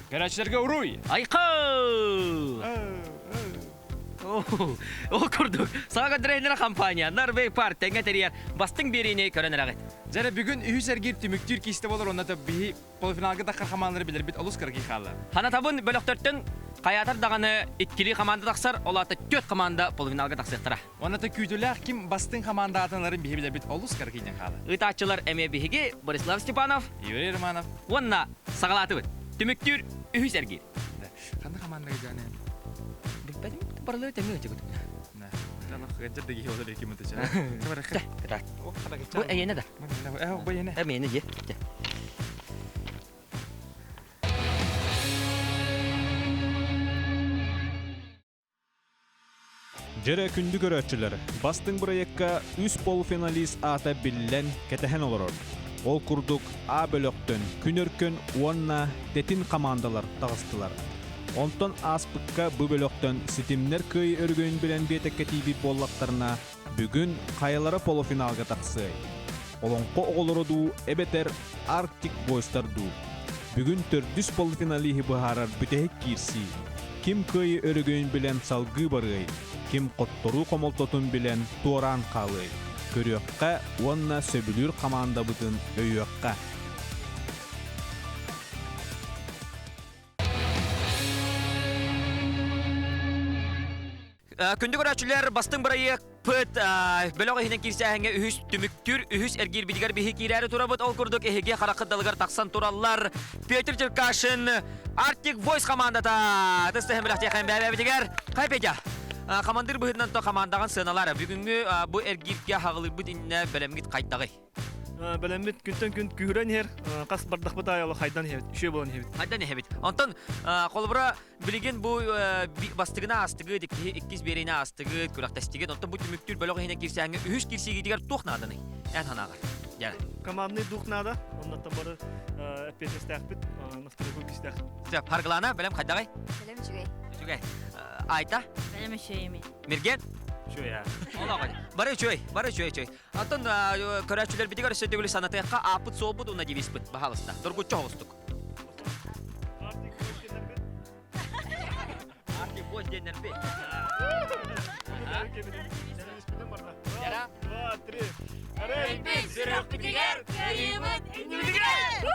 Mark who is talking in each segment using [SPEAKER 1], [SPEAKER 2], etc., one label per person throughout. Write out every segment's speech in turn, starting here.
[SPEAKER 1] Garajlarga uruy.
[SPEAKER 2] Айқы! Ол күрдік. Саға дірейнер компания, Норвей парк, тәңе тәрияр, бастың беріне көрінер ағайт.
[SPEAKER 1] Жара бүгін үйі сәргер түміктір кейсті болар, онда бейі полуфиналға да қарқаманлары білер бет олыс кіргі қалы.
[SPEAKER 2] Хана табын бөліқтөрттің қаятар дағаны еткілі команда тақсар, олаты 4 команда полуфиналға тақсықтыра.
[SPEAKER 1] Онда күйділәқ кім бастың команда атынларын бейі білер бет олыс кіргейден қалы.
[SPEAKER 2] Үтатчылар әме бейге Борислав Степанов,
[SPEAKER 1] Юрий Романов.
[SPEAKER 2] онна сағалаты бұд. Түміктір үйі сәргер.
[SPEAKER 1] Қандай команда гейдәне?
[SPEAKER 2] Білбәдім, барлығы тәмі өте күді.
[SPEAKER 1] Tamam, gajjar da gihe wala kimin ta cha.
[SPEAKER 2] Bu әйені да.
[SPEAKER 1] Bu yene.
[SPEAKER 2] Әмені де.
[SPEAKER 3] Жere күндү көрөчүлөр. Бастың проектка 3 полуфиналист ата билен кетехен олорор. Ол курдук А бөлөктөн күнөркөн уонна тетин командалар тагыстылар. Онтон аспыкка бу бөлөктөн ситимнер көй өргөн билен бетекке тийби боллактарына бүгүн кайылары полуфиналга таксый. Олонко оголороду эбетер Arctic Boys'tardu. Бүгүн 400 полуфиналиһи быһарар бүтеһик кирси. Ким көй өргөн билен салгы барый, ким коттору комолтотун билен туоран калый. Көрөккө уонна сөбүлүр команда бутун өйөккө.
[SPEAKER 2] Күндік өрәтшілер бастың бірайы пыт бөліғі хинен кирсәхіңе үхіс түміктүр, үхіс әргер бідігер бейі кирәрі тұрабыт ол күрдік әхеге қарақы далығар тақсан туралар. Петр Черкашин, Arctic Boys командата. Тысты хембіліқті әқен бәбі бідігер. Қай Петя? Командыр бұхыдынан то командаған сыналары. Бүгінгі бұл әргерге хағылыр бұд инне бәлемгіт қайттағы.
[SPEAKER 4] Бәлембит күнтен күн күрен хер, қас бардақ бұта аяла қайдан хебет, үші болан хебет.
[SPEAKER 2] Қайдан хебет. Онтан қолыбыра білген бұл бастығына астығы, еккіз беріне астығы, күрақтастеген. Онтан бұл түміктір бөліғі хинен кирсәңі үхіс кирсеге дегер тұқнадыны. Ән ханағар. Яны.
[SPEAKER 4] Командный духнада, оннаттан бары әппесес тәқпіт, нафтыры көкіс тәқпіт.
[SPEAKER 2] Парғылана, бәлем қайдағай?
[SPEAKER 5] Бәлем жүгей.
[SPEAKER 2] Жүгей. Айта?
[SPEAKER 5] Бәлем үшейми.
[SPEAKER 2] Мерген?
[SPEAKER 4] Шөя.
[SPEAKER 2] Олағай. Бары чөй. Антон көрәтшілер бітігер сөйдегілі санатайыққа апыт солбыд, уна девис бұд, бағалыста. Дұргутчы оғыстық. Arctic Boys денер бе. Яра?
[SPEAKER 4] 2, 3.
[SPEAKER 5] Рейпик, сүрек бітігер, көйіміт, үнді бітігер!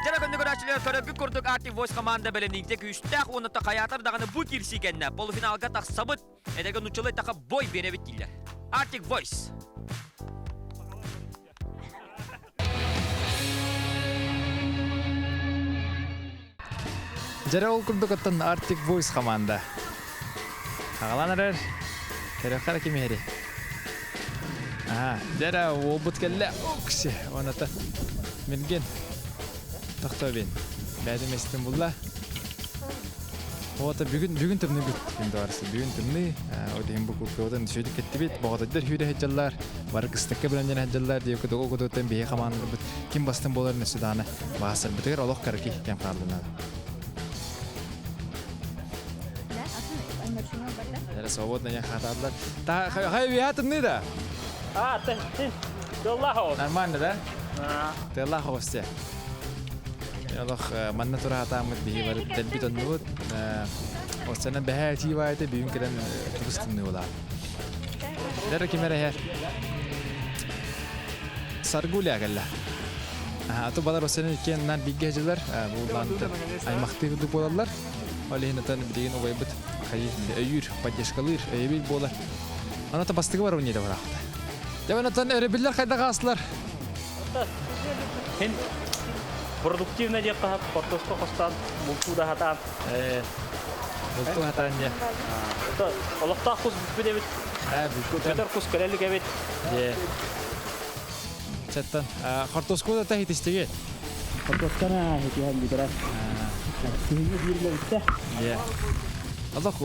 [SPEAKER 2] Жара күнді көрәтшілер көрәгі күрдік Arctic Boys команда бәлемніңтек үштәқ оныта қаятар дағаны бұл кирсигенне. Полуфиналға тақсабыд, әдәгі нұчылы тақы бой беребет дейлер. Arctic Boys.
[SPEAKER 6] Жара ол күрдік оттан Arctic Boys команда. Ағаланырыр. Кереққара кемері. Жара ол бұт кәлі өксі. Оната мерген. Тақтай бен. Бәді мәсітін бұлла. Ота бүгін түмні бүт. Бүгін түмні. Одеген бұл көпке одан сөйдік кетті бет. Бағатадыр хүйді хәджалар. Бары қыстыққа білімден хәджалар. Дейкі доғы көтөттен бейі қаманығы бұт. Кім бастын болар нөсі даны. Бағасыр бұтығыр олық қарқи. Кем қарлынады. Жара свободно я хатадылар. Хай виятымны да? Нормально, да? Телла хосте. Олох манна тура хатамыт бейі бар дәлбит оннуыт. Осына бәхәр тей байды бейін кеден тұрыстымны олар. Дәрі кемері әр. Саргуля кәлі. Аты балар осына екеннен бейге әжілер. Бұлданты аймақты күдік болалар. Олейінатан білеген обай бұд. Өйір, поддержкалыр, өйебел болар. Анаты бастығы бар өнеді бар ақта. Жабанатан өребілер қайдағы асылар.
[SPEAKER 4] Продуктивно дек қағып, портосқа қостан, бұлтуда хатан.
[SPEAKER 6] Бұлту хатан не?
[SPEAKER 4] Олықтақ құс бүтпі дебіт. Өтер құс көлелік әбет.
[SPEAKER 6] Чаттан, қартосқу да тәхет істеге?
[SPEAKER 7] Қартосқана хетіған бұдырас. Сүйігі бүйірге үтті.
[SPEAKER 6] Аллах,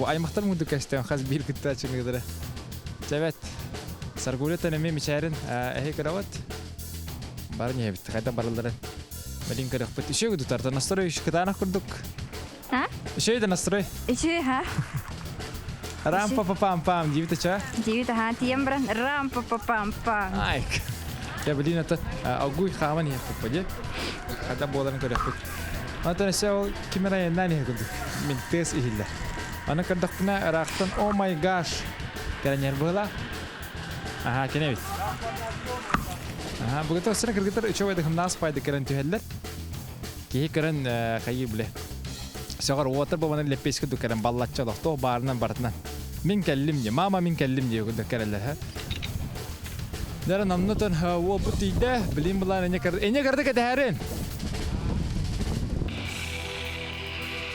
[SPEAKER 6] аймақтар мүнді кәстен қаз бір күтті ачыңы дұры. Жабет, саргулеттен әме мечәрін әхе кірават. Бары не әбітті, қайда барылдырын. Мәлін көрек бұд. Үшеу күдітарда настрой үші кітанақ күрдік. Үшеу да настрой?
[SPEAKER 5] Үші, ха?
[SPEAKER 6] Рам-па-па-пам-пам, дейбіті ча?
[SPEAKER 5] Дейбіті, ха? Тиембран рам-па-па-пам-пам.
[SPEAKER 6] Айк. Я білін аты аугуй қамын епіп бұд. Қайда боларын көрек бұд. Антон сел кимера нани гуд. Мин тес ихилла. Ана кардакна рахтан о май гаш. Каранер була. Ага, кеневит. Ага, бугато сена кыргытар чөбөй дагы нас пайда керен түһеллер. Кии керен хайыбле. Сөгөр уотер бабана лепеске ду керен баллатчалык то барынан бартынан. Мин келлим де, мама мин келлим де гуд кереллер ха. Дара намнотон о бутиде билим булар эне кырды кедерин.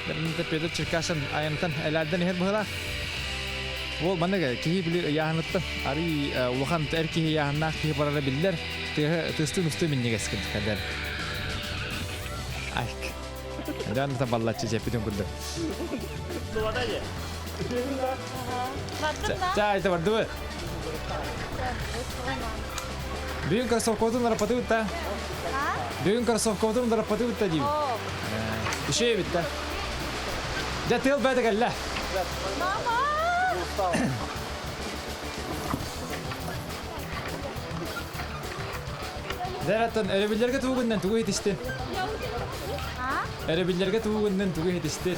[SPEAKER 6] Дәрнәтә педер чиркашын аянтан әләрдән һәр була. Ол манага кии били яһанытты. Ари улахан терки яһанна кии барара биллер. Тыстын усты миннеге скит кадер. Айк. Дан табаллачы жепиден күрдү. Чай это барды. Бүгүн кроссовкодун рапаты бутта. Бүгүн кроссовкодун рапаты бутта дим. Ишей битта. Жатыл бәдәгәллә. Мама! Дәрәтен әрәбилләргә тугыннан тугы итеште. Әрәбилләргә тугыннан тугы итеште.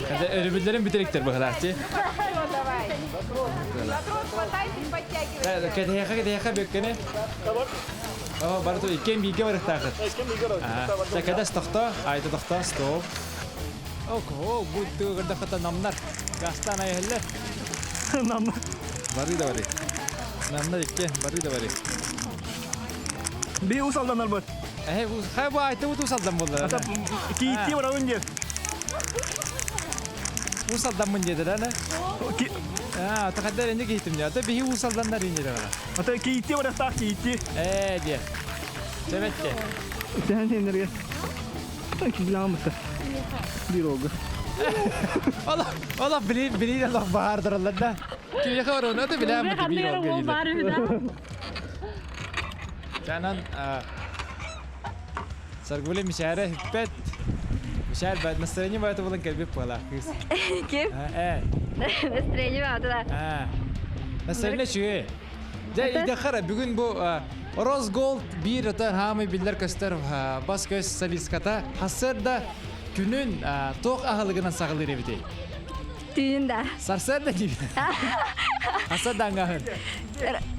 [SPEAKER 6] Хәзер әрәбилләрен битеректер бу хәләтте. Кәдәхә беккене. О, барды икән бигә барып тагы. Сәкәдәс тахта, айта тахта, стоп. Ого, бу гырда хата намнар. Гастан аяллар.
[SPEAKER 4] Намнар.
[SPEAKER 6] Бары да бары. Намнар икән, бары да бары.
[SPEAKER 4] Би усалданар бу.
[SPEAKER 6] Бу хәбә айта бу усалдан булды.
[SPEAKER 4] Ата кийти бара үндер.
[SPEAKER 6] Усалдан мын диде дә. Тәкъдәр инде кийтим дә. Ата би усалданнар инде дә.
[SPEAKER 4] Ата кийти бара та кийти.
[SPEAKER 6] Дия. Сәбәтте.
[SPEAKER 4] Тән сендерге. Киламытты. Бирогы.
[SPEAKER 6] Allah bilir Allah bahardır Allah da. Kiye kadar onu da bilemedi bir Canan Sargule müşahede hüppet. Müşahede بعد настроение بعد bulan kalbi pala kız.
[SPEAKER 5] Kim? Настроение vardı da.
[SPEAKER 6] Настроение şu. Cay idakara bugün bu Rose Gold bir atan hamı biller göster bas göz saliskata hasır da günün tok ahılığına sağılır evde.
[SPEAKER 5] Düğünde.
[SPEAKER 6] Sarsar da gibi. Hasır dangahın.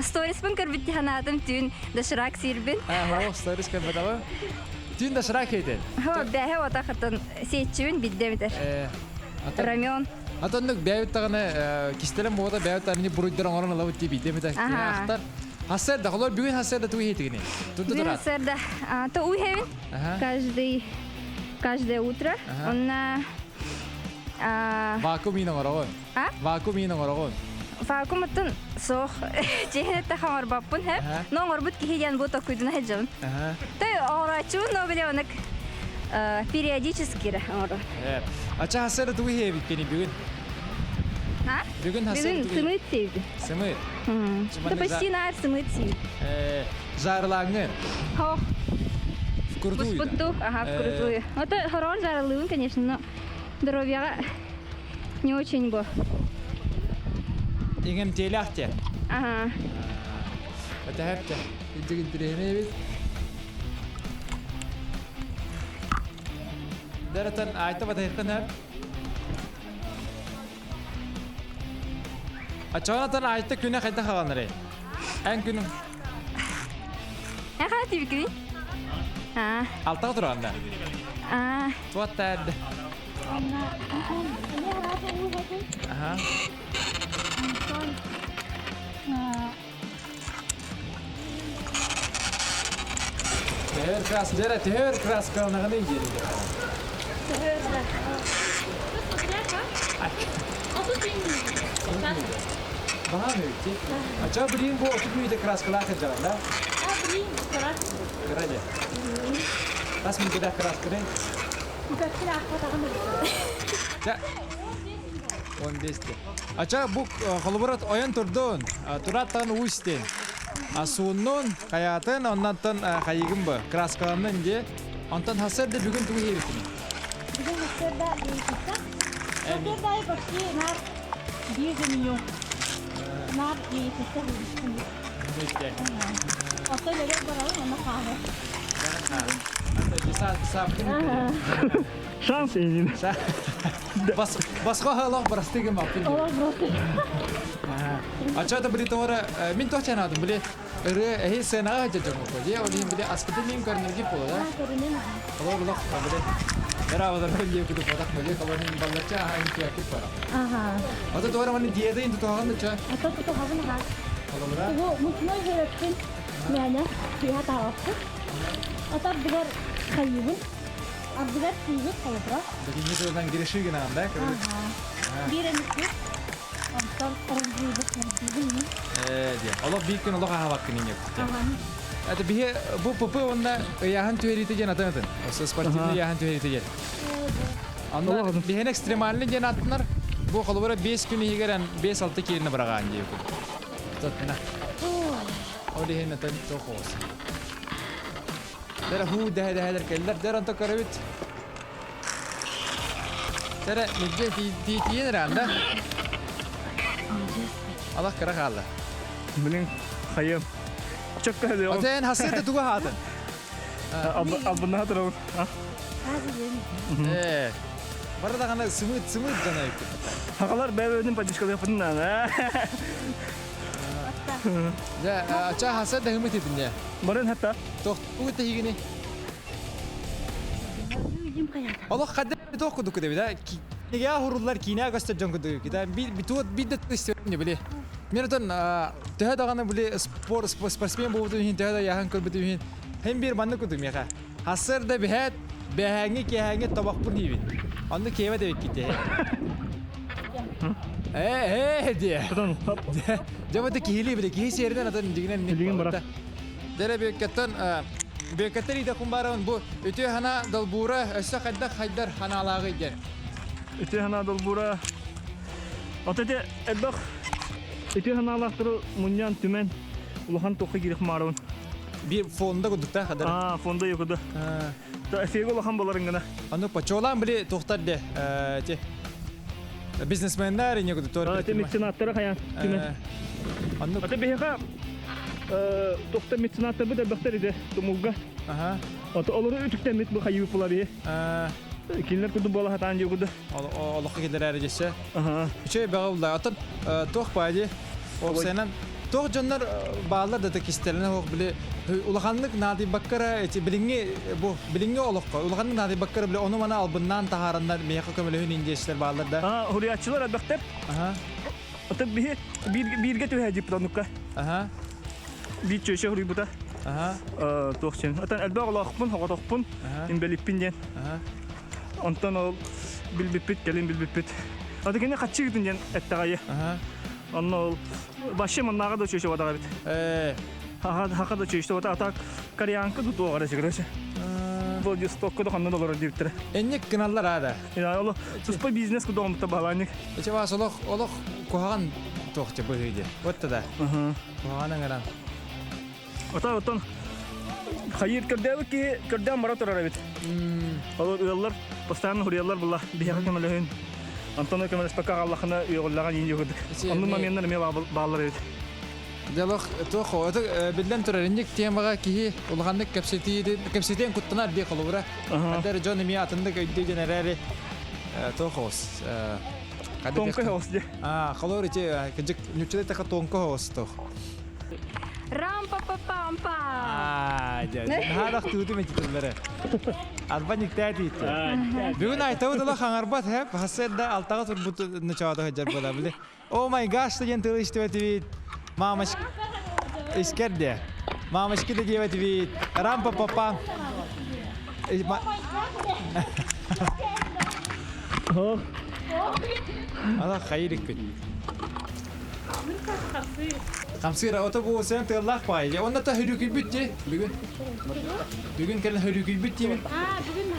[SPEAKER 5] Stories pun kerbitti hanadım düğün daşırak sirbin.
[SPEAKER 6] Ho stories kerbitti ama. Düğün daşırak edin.
[SPEAKER 5] Ho behe o takatın seçimin biddemidir. Ramyon.
[SPEAKER 6] Atanlık beyut tağını kişilerin bu da beyut tağını buruyduran oran alıp diye biddemidir. Aktar. Hasır da kolor bugün hasır da tuğu hetigini.
[SPEAKER 5] Bugün hasır da. То уйхевин. Каждое утро он
[SPEAKER 6] Vakum yine oragon. Vakum yine oragon.
[SPEAKER 5] Vakum atın soğuk. Cehennette hamar bappun hep. Non orbut ki hiyen bu takıydın hecavun. Та орачу, но билеонок периодически ора.
[SPEAKER 6] Ача hasır da tuğu hetigini bugün. Bugün hasır
[SPEAKER 5] Bugün sımıt sevdi.
[SPEAKER 6] Sımıt.
[SPEAKER 5] Да почти на сымыт sevdi.
[SPEAKER 6] Жарлаңын.
[SPEAKER 5] Хо.
[SPEAKER 6] Вкрутую.
[SPEAKER 5] Ага, вкрутую. Это хорон жарлын, конечно, но здоровья не очень бы.
[SPEAKER 6] Игем телахте.
[SPEAKER 5] Ага.
[SPEAKER 6] Это хепте. Иди тренировать. Дәрәтен айта бата хәккән хәп. Ачанатан айта күнә кайта хаганнары. Эн күнү.
[SPEAKER 5] Я хочу тебе.
[SPEAKER 6] Алтыга турганда. Туаттар. Ага. Tehör kras kalnağını yiyelim. Baha mı öyle? Acaba bileyim bu otup müyde kras kalak edeceğim la? Bileyim, kras. Kıraca. Tas mı kadar kras kırayım? Ya. On deste. Acaba bu kolaborat oyan turdun. Turatan uisten. Asunun kayatın ondan kayıgın bu. Kras kalanın diye. Ondan hasır da bugün tuğu herifini.
[SPEAKER 8] Bugün hasır da değil. Hasır da bakıyor. 1 milyon. Not the facility. Also, the rest of
[SPEAKER 4] Şans iyiydi.
[SPEAKER 6] Басқа халық барастығы мақпыл. Ачада біле тоғыра, мен тоқ чанадым, біле ұры әйі сенаға жаджам оқы. Е, олейін біле аспыты мен көрінерге болы да. Қалар ұлақ, біле. Бір ауыдар біле күді подақ мөле, қаларының баларча ағайын күйәкіп бара. Ата тоғыра мені диеда енді тоғағанды ча. Қалабыра? Begin je dan girişi günahım da? Diye. Allah büyük gün Allah kahve hakkını yaptı. Hadi bir bu pupu onda yahan tüherite jen atın. O sportifli yahan tüherite jen. Onlar bir hen ekstremalli jen attılar. Bu kalabara 5 gün higeren 5-6 kilini bırakan diye. Tutmana. O diye natan çok hoş. Dera hu daha keller dera anta karabit. Dera midde diye randa. Allah kara kaldı.
[SPEAKER 4] Benim hayım. Çok güzel.
[SPEAKER 6] O sen hasırda tuğa hatın.
[SPEAKER 4] Abone hatırlamam.
[SPEAKER 6] Barada kana sımıt cana yıktı.
[SPEAKER 4] Hakalar ben ödüm paylaşkalı yapın da.
[SPEAKER 6] Ya aça hasır da hımmet edin ya.
[SPEAKER 4] Barın hatta.
[SPEAKER 6] Toh bu da higini. Allah kader toh kudu bir daha. Ya hurullar kina göstereceğim kudu. Kita bir de istiyorum ne bile. Merton daha da kana bile sportsmen bu da daha da yahan kıl bir hem bir bandı kudu ya. Hasır da bihat behangi kehangi tabak pun gibi. Andı keve de gitti. Diye.
[SPEAKER 4] Tamam.
[SPEAKER 6] Jawab da kihili bile kihi seriden atan diginen ne.
[SPEAKER 4] Diginen barak.
[SPEAKER 6] Dere bekatan bekatari da kumbaran bu öte hana dalbura asa kadda haydar hana alağı gen.
[SPEAKER 4] Öte hana dalbura. Otete edbak. Öte hana alaktırı munyan tümen. Ulahan toku girip marun.
[SPEAKER 6] Bir fonda kudukta kadar.
[SPEAKER 4] Fonda yokudu. Da efego ulahan baların gana.
[SPEAKER 6] Anu paçolan bile tohtar de. Businessmenler ne kudu tor.
[SPEAKER 4] Ate mitsinatları kayan tümen.
[SPEAKER 6] Anu.
[SPEAKER 4] Ate beheka tohta mitsinatları bu da bakteri de tumulga.
[SPEAKER 6] Aha.
[SPEAKER 4] Ate olur ütükte mit bu kayyup bulabilir. Kinler kudu bola hatan yokudu.
[SPEAKER 6] Allah gider ercese.
[SPEAKER 4] Aha.
[SPEAKER 6] Şey bağlı atan toh paydı. O senin toh canlar bağlar da tekistelene hok bile ulakanlık nadi bakkara bilingi bu bilingi oluk ulakanlık nadi bakkara bile onu mana albından taharanlar meyaka kömele hüninceşler bağlar da.
[SPEAKER 4] Huriyatçılar adakter.
[SPEAKER 6] Aha.
[SPEAKER 4] Ate bir getu hacip tanukka.
[SPEAKER 6] Aha.
[SPEAKER 4] Bir çeşe huri buta.
[SPEAKER 6] Aha.
[SPEAKER 4] Tohçen. Atan elbağ olakpun hava tohpun. İmbelipin jen.
[SPEAKER 6] Aha.
[SPEAKER 4] Ondan ol bilbipit gelin bilbipit. Ate kene kaçı gidin jen ettagayı.
[SPEAKER 6] Aha.
[SPEAKER 4] Ondan ol başım onlara da çeşe vada bit. Haka da çeşe vada atak karyankı tutu o arası gırası. Bu just tokku da kanlı dolar diptere.
[SPEAKER 6] Ennek kanallar ada.
[SPEAKER 4] Ya Allah suspa biznes kudu omta bağlanık.
[SPEAKER 6] İşte var olok kuhagan tohça bu hüyde. Otta da. Kuhagan ngaran.
[SPEAKER 4] Otan. Hayır kırdağı ki kırdağı marat orar bit. Allah uyarlar pastanın huriyarlar bullah bir yakın kemalehün. Antonio Kemal Spakar Allah'ına uyarlagan yeni yokudu. Onun mamenler me bağlar bit.
[SPEAKER 6] Dialog toh bilen törencek temaga ki ulakanlık kapsitiyen kuttunar diye kalura. Hatta John mi atında kaydı generali tohos.
[SPEAKER 4] Tonka host je.
[SPEAKER 6] Kalor içe kecik nüçede taka tonka host toh.
[SPEAKER 5] Ram pa pa pam pa.
[SPEAKER 6] Hadak tuğdu mecitleri. Albanik tadi itu. Bugün aytağı da hangarbat hep haseda altağa turbut nçağda hajar bola bile. Oh my gosh da yentel işte tweet. Mamaş iskerde. Mamaş kide diye tweet. Ram pa pa pam. Allah hayırlık gün. Kamsira otobu sen terlah pay. Ya onda ta hürükül bütçe bugün. Bugün kelen hürükül bütçe mi?
[SPEAKER 8] Bugün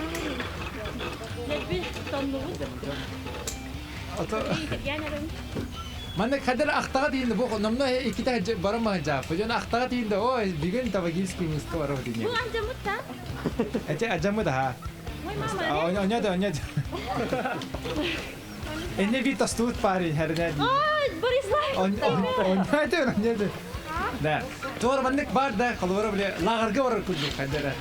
[SPEAKER 8] lebih tonlu.
[SPEAKER 6] Oto. Mana kadar aktağa değildi bu namna iki tane barama cevap. Bugün aktağa değildi o bugün tabi gizli kıymıştı var o dinle.
[SPEAKER 8] Bu ancamut da.
[SPEAKER 6] Acamı da ha. Onya da. Enne bir tastut pari her nerede. Oynaydı. Да. Doğru bandık var da kalıvara bile lağarga var kurduk kadere.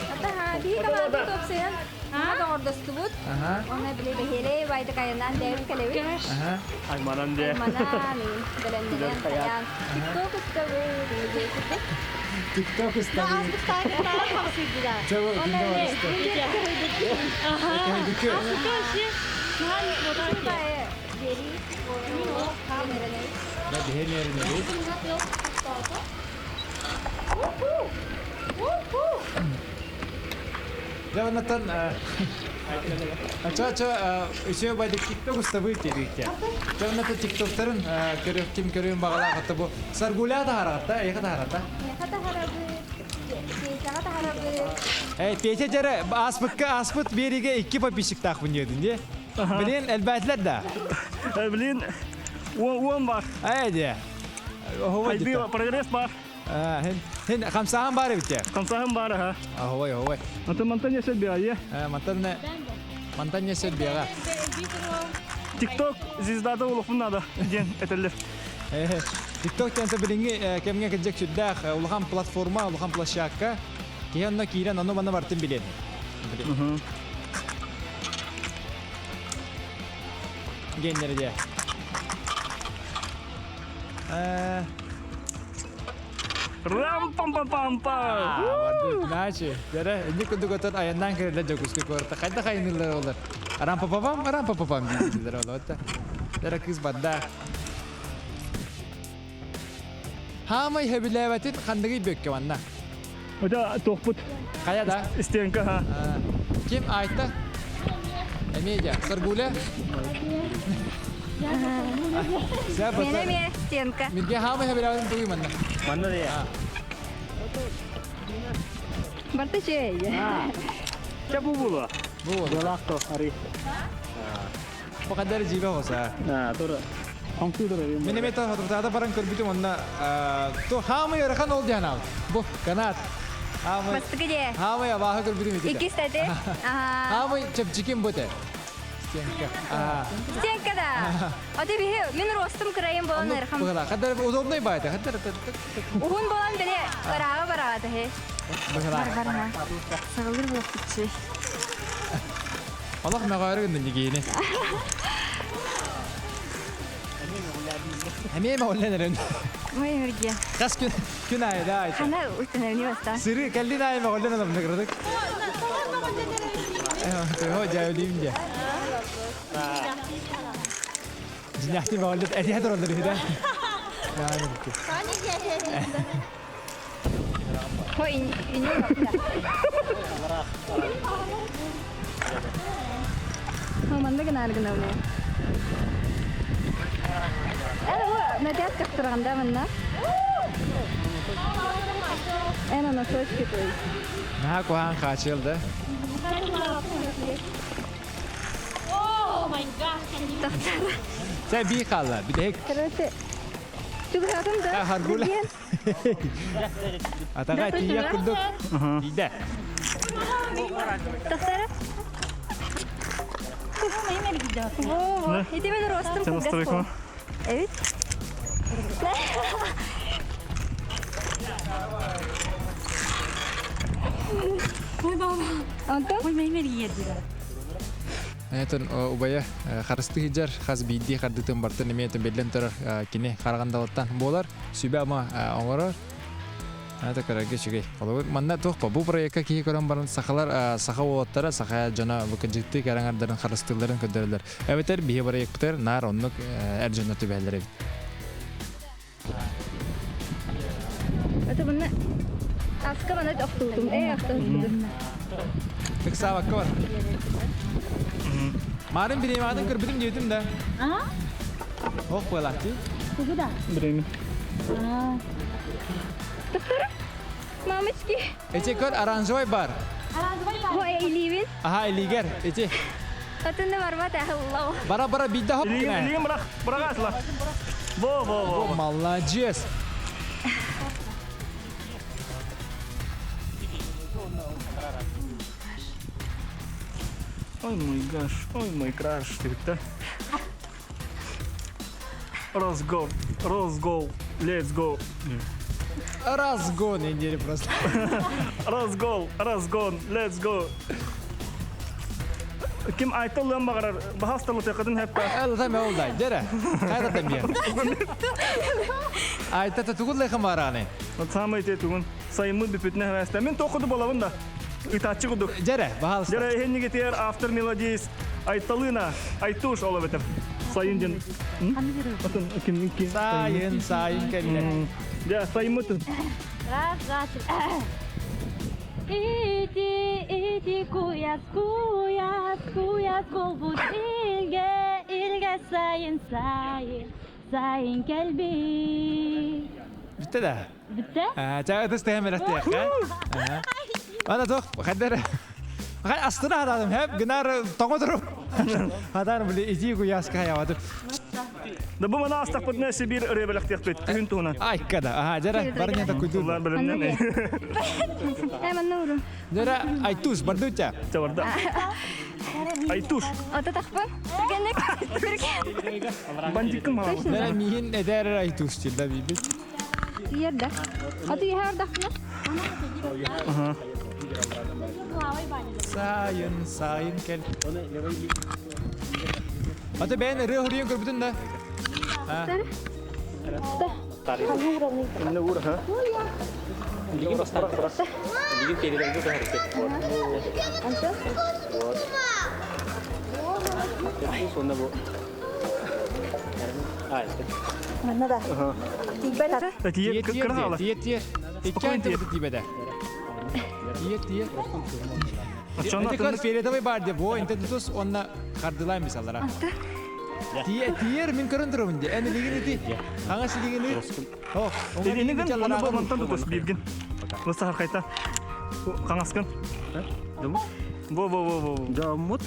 [SPEAKER 5] Hatta bir kanal topsayan. Ada orada stubut. Ona bile behere bayda kayanan devir kalevi.
[SPEAKER 4] Ay manan diye.
[SPEAKER 5] Mana nih, jalan-jalan kayan. TikTok ustabu.
[SPEAKER 6] TikTok istedim. Çabuk
[SPEAKER 5] Ona
[SPEAKER 6] günde var
[SPEAKER 5] ne?
[SPEAKER 6] işte.
[SPEAKER 5] Jadi, kamera nih.
[SPEAKER 6] Ben de her yerine değil. Ya anlatan Açı üçe bayda TikTok ustabı itirik ya. Ya anlatan TikTok'ların kim görüyorum bağla hatta bu sargula da haratta, ya da haratta.
[SPEAKER 5] Kata harabı.
[SPEAKER 6] Peçe jere aspıt bir yere iki papişik takvın diyordun diye. Bilin elbetler de.
[SPEAKER 4] Bilin uan var.
[SPEAKER 6] Haydi. Hova
[SPEAKER 4] Hay bir progres var.
[SPEAKER 6] Hen kamsahan bari bitti.
[SPEAKER 4] Kamsahan var ha.
[SPEAKER 6] Hova.
[SPEAKER 4] Mantan yaşa bir ayı.
[SPEAKER 6] Mantan yeşil bir ara.
[SPEAKER 4] TikTok zizdada ulufun adı. Diyen eteller.
[SPEAKER 6] TikTok tense bilingi kemge kecek süddah uluhan platforma uluhan plaşakka. Kiyanna kiran onu bana vartın bilin. Genleri diye.
[SPEAKER 4] Ram pam pam pam pam.
[SPEAKER 6] Naci, jadi ini kudu kotor ayandan kira jagus ke korta. Kada kainillar olur. Aram papapam diyorlar olur. Dara kız badda. Hamay hebilevetin kandagi bökke vanna.
[SPEAKER 4] O da tohput.
[SPEAKER 6] Kaya da.
[SPEAKER 4] İsteyen ka ha.
[SPEAKER 6] Kim ayta? Emiya, sargule. Siapa?
[SPEAKER 5] Mene стенка.
[SPEAKER 6] Mirge hamay hebilevetin tugi manna.
[SPEAKER 4] Mana dia?
[SPEAKER 5] Berarti cuy.
[SPEAKER 4] Siapa bulu?
[SPEAKER 6] Bu.
[SPEAKER 4] Dolak tuh hari.
[SPEAKER 6] Bu kadar jiwa olsa.
[SPEAKER 4] Nah, tuh. Hangsu tuh.
[SPEAKER 6] Mene meta hatta barang kerbitu manna. To hamay rakan oldu yana. Bu kanat. Hamay.
[SPEAKER 5] Bastı gece.
[SPEAKER 6] Hamay abah kerbitu miti.
[SPEAKER 5] İkisi de.
[SPEAKER 6] Hamay çepçikim bu te. Стенка.
[SPEAKER 5] Стенка да. А ты бихи, мен ростым кырайым болан ырхам.
[SPEAKER 6] Bu kadar. Kadar удобный байта. Kadar.
[SPEAKER 5] Ухун болан беле барага хе.
[SPEAKER 6] Bu kadar.
[SPEAKER 5] Барма. Сагылыр болуп кетчү.
[SPEAKER 6] Allah mağara günden yiyeni. Hemiye mi olleneren?
[SPEAKER 5] Мой мирге.
[SPEAKER 6] Kas gün ayı da ayı.
[SPEAKER 5] Хана утынавни баста.
[SPEAKER 6] Sırrı kellin ayı mı ollenem ne kırdık? Ho cevdiyim diye. Cinnahti mi ollet? Edi hadır olur hida. Yani bitti.
[SPEAKER 5] Ho ini. Ho manda gana ne? bu Nadia kaptıranda mı? En nasıl çıkıyor?
[SPEAKER 6] Ne koyan kaçıldı?
[SPEAKER 8] Oh my god.
[SPEAKER 6] Sen bir kalla, bir de
[SPEAKER 5] Terus juga hatun da.
[SPEAKER 6] hargula. Ataka tiyak kurduk. Tidak.
[SPEAKER 5] Tasarı. Oh, itu benar rostum
[SPEAKER 4] Sen nasıl mı?
[SPEAKER 5] Evet. Anton?
[SPEAKER 6] Этон убая харысты хиджар хаз бидди хардытын бартын эметен беллен турар кини карагандалыктан болар сүбө ама оңорор ата караге чыгай колобур манна тохпа бу проектка кии көрөн барын сахалар саха оттара саха жана букажытты караңардарын харыстыларын көдөрөлөр эбетер бие проекттер нар оннук эр жана төбөлөр
[SPEAKER 5] Это benar. Aska mana oktober? Oktober.
[SPEAKER 6] Tık sağa bak var. Marın bir imadın kırbidim diyedim de.
[SPEAKER 8] Aha.
[SPEAKER 6] Oh belakti.
[SPEAKER 8] Kuda.
[SPEAKER 4] Berani.
[SPEAKER 5] Mamacki.
[SPEAKER 6] Ece kor aranjoy bar.
[SPEAKER 5] Ho elivin.
[SPEAKER 6] Aha iliger. Ece.
[SPEAKER 5] Atın da var mı? Allah.
[SPEAKER 6] Bara bidda hop
[SPEAKER 4] Ini
[SPEAKER 6] kine.
[SPEAKER 4] bırak asla. Bo.
[SPEAKER 6] Malacıyız.
[SPEAKER 4] Oh my gosh, oh my crush, gitu. Разгон. Разгон. Let's go.
[SPEAKER 6] Разгон индери просто.
[SPEAKER 4] Разгон. Разгон. Let's go. Kim aytılığın bağırar. Bahastalı tekadın hep de.
[SPEAKER 6] Эл там олдай. Жара. Кайда тамия. Айта татугуллай хамараны.
[SPEAKER 4] Самый тетугун. Sayımı büpütüne hevesle. Men tokudu bolavın da. İtaççı kuduk.
[SPEAKER 6] Жара, бахал.
[SPEAKER 4] Jara henni getiyer after melodies. Aytılığına. Aytuş olabilir. Sayın cin. Bakın kim.
[SPEAKER 6] Сайын келе.
[SPEAKER 4] Ya sayımı tut.
[SPEAKER 8] Раз, два, три. Иди, куяс, куяс, куяс, болбут илге сайын, сайын келби.
[SPEAKER 6] Битте да.
[SPEAKER 8] Бітті?
[SPEAKER 6] Чага тестемер аттыяк. Ана тох, хадер. Хай астына ададым, хеп гынар тоңо туруп. Адар биле иди куяска явады.
[SPEAKER 4] Da bu bana astak putne Sibir rebelek tekbet. Gün tuğuna.
[SPEAKER 6] Ай када. Жара, барыня да куйду.
[SPEAKER 4] Bunlar bilimden ne?
[SPEAKER 5] Hemen Nurun.
[SPEAKER 6] Жара, айтуш бардуча.
[SPEAKER 4] Çavarda. Aytuş.
[SPEAKER 5] Ota takpın. Türgenek.
[SPEAKER 4] Bandikim ha.
[SPEAKER 6] Жара миин эдер айтуш чилда бибит.
[SPEAKER 5] Yerde. Ota yer dakpın.
[SPEAKER 6] Сайын кел. Ата ben ре хурiyен көрбүтүн да.
[SPEAKER 4] Ne uğra ha? Etiye kırhala.
[SPEAKER 6] Тиет. Икки анты тибеде. Тиет.
[SPEAKER 4] Açanlar
[SPEAKER 6] Ente передовой бар деп, о, инте тутус, онна кардылай мисаллара. Тиер мен көрөн турмун де. Эни лигини ти. Каңасы лигини. О,
[SPEAKER 4] Dediğini gün onu babamdan tutuş bir gün. Nasıl harkayta? Kangaskan. Bo. Camut.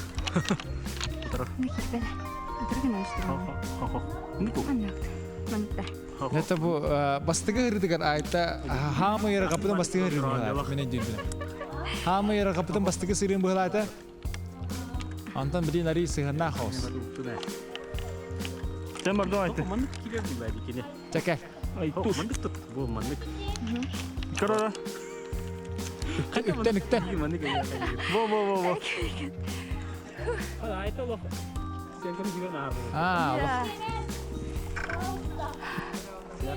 [SPEAKER 6] Это бу бастыгы хырдыгар айта хамы яра капыдан бастыгы хырдыгар менен дүйбүнө. Хамы яра капыдан бастыгы сырын быгалайта. Антан билин ари сыгына хаос.
[SPEAKER 4] Sen bardo aytı.
[SPEAKER 6] Чакай.
[SPEAKER 4] Aytuş. Karara.
[SPEAKER 6] Үктен.
[SPEAKER 4] Bo.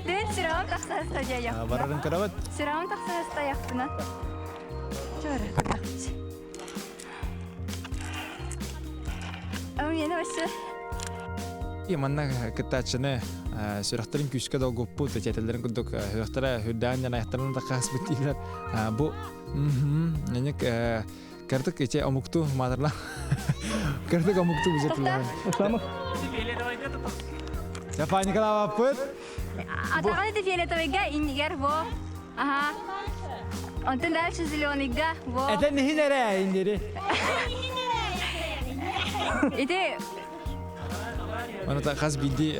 [SPEAKER 5] Ben sıramı taksa hasta yaptım.
[SPEAKER 6] Барарын карабат.
[SPEAKER 5] Sıramı taksa hasta yaptım. Çöre. Ama yeni başı.
[SPEAKER 6] Манна кытачыны сүрәхтәрин күскә долгоппу тәтәләрен күдүк хәтәләр хүдән яна яхтарны да хас битиләр. Бу нәнек картык эче амукту матарла. Картык амукту үзәтләр.
[SPEAKER 4] Tamam.
[SPEAKER 6] Сафа Николаева пыт.
[SPEAKER 5] Атаган это фиолетовыйга иннигер во. Ага. Онтан дальше зеленыйга во.
[SPEAKER 6] Әтә нихинәрә индери.
[SPEAKER 5] Иде
[SPEAKER 6] Аны та хас биди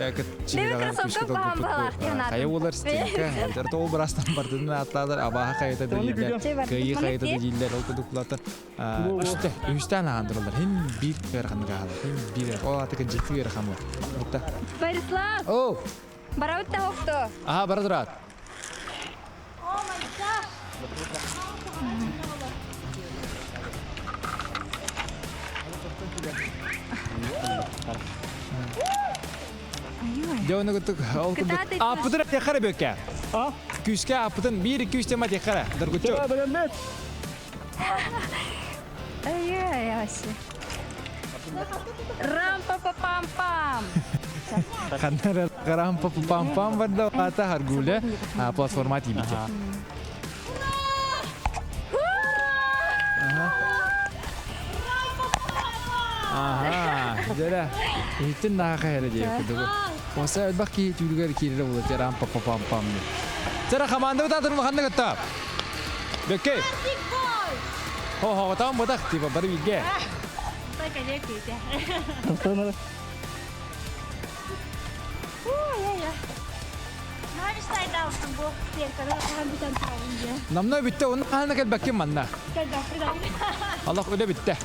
[SPEAKER 5] Левый кроссовка бамбалар, тиянат.
[SPEAKER 6] Кая олар стенка. Дәртә ул брастан бардыны атладар, абаха кайта да диләр. Кайы кайта да диләр, ул кудуклатар. Үстән андырлар. Һәм бик берханга хал. Һәм бир. О атык җитти берхамы. Утта.
[SPEAKER 5] Борислав,
[SPEAKER 6] О,
[SPEAKER 5] бараутта хокто.
[SPEAKER 6] ага, бардырат. Жауны күттік, ол күндік. Апыдыр текара бөкке. Күшке апыдын 1-2 тема текара. Дұргүтчу.
[SPEAKER 4] Bilimden.
[SPEAKER 5] Ай, вообще. Рам-па-па-пам-пам.
[SPEAKER 6] Қандар қарам пам-пам барды. Ата харгуле платформа тибиче. Ага, жара. Итин наға қайры дейіп күдігі. Осы өтбақ кейі түйілгер кейлері болды. Жарам пам-пам-пам. Жара қаманды бұтатыр мұқанды күтті. Бөкке. Хо-хо, отауын бұдақ дейіп бары білге.
[SPEAKER 8] Только лепите.
[SPEAKER 4] Sonra
[SPEAKER 8] Знаешь, что я дал, что был теперь, когда я буду там
[SPEAKER 6] Намной бітті, оның қанына кәл бәккен манна.
[SPEAKER 8] Когда придали.
[SPEAKER 6] Allah öyle bitti.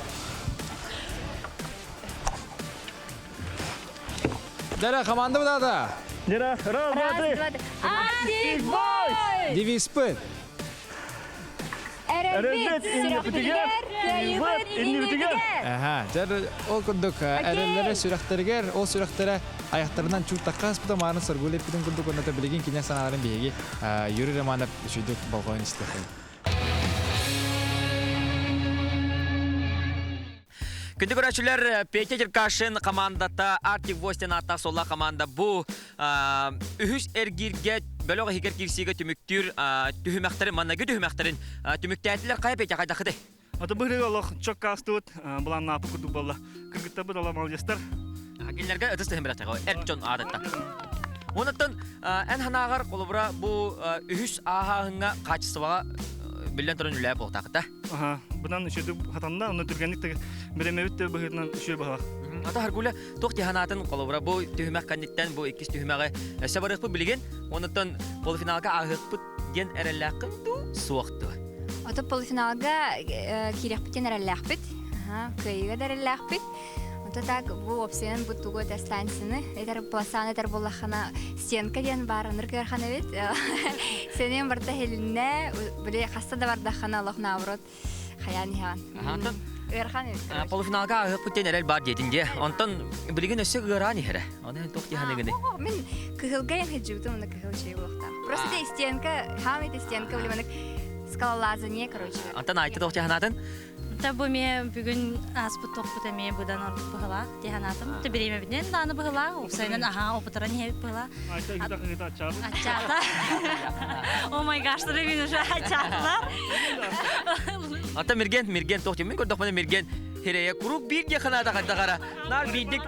[SPEAKER 6] Dere kamandı mı daha da?
[SPEAKER 4] Жара, раз, два, три.
[SPEAKER 5] Артик Бойс!
[SPEAKER 6] Девиз пыт.
[SPEAKER 5] Эрелбит, сүрәхтигер, көйбит, иннибитигер.
[SPEAKER 6] Ага, жар ол курдук әрелләре сүрәхтәргәр, ол сүрәхтәре аяқтарынан чуртаққас бұда мағаны сыргулеп бітін күрдік оната білеген кене саналарын бейге юрі романып үшүйдік балғойын істеқын.
[SPEAKER 2] Күнді көрәшілер Петя Черкашин командата Артик Востен ата сола команда бұ үхіс әргерге бөліғі хекер кирсиге түміктір түхімәқтері, маннағы түхімәқтерін түміктәйтілер қай Петя қайда қыды?
[SPEAKER 4] Ата бұғыры олық чок кастуыт, бұлан напы күрдік болла. Күргітті бұд ола малжестар.
[SPEAKER 2] Геллерге өтістігін бірәтті қой, әрчон адатта. Онаттан ән ханағар қолыбыра бұ үхіс ағағыңа қачысываға білден тұрын үләй болтақыта.
[SPEAKER 4] Бұдан үшеді қатанда, оны түргенлік біремевітті бұғырынан үші бағақ.
[SPEAKER 2] Ата харгуля тоқти ханатын қолыбыра бұ түхімәқ кәнеттен бұ еккіз түхімәғі сәбарық бұ білген, онаттан полуфиналға ағық бұд ген әрәләқін ду суақты.
[SPEAKER 5] Ата полуфиналга кирек битен әрәләқпит, көйге дәрәләқпит. Ата так бу опсиянын бу тугу тестанцины, этер пласан этер болахана стенка ден бар, ныркер хана бит. Сенен барта хелинне, биле хаста да барда хана Аллах наоборот хаяни хан. Эрхан бит.
[SPEAKER 2] Полуфиналга ағық бұттен әрәл бар дедінде, онтан білген өсі ғыраны хәрі. Оны тоқти ханығыны.
[SPEAKER 5] Мен кыгылгайын хеджутым, на кыгыл чей болақта. Просто де стенка, хамит стенка, биле менек скалалазание, короче.
[SPEAKER 2] Онтан айты тоқти ханатын?
[SPEAKER 8] Табу мен бүгін аспыт тоқпыта мен бұдан орып бұғыла, деханатым. Табиреме біден даны бұғыла, опсайнан аға опытыран ебіп бұғыла.
[SPEAKER 4] Айта гита ачады.
[SPEAKER 8] Ачата. О май гаш, тұры мен уже ачатылар.
[SPEAKER 2] Ата мерген тоқти, мен көрдіқ мұны мерген херея курук бирге қаната қайдағара. Нар бейдік,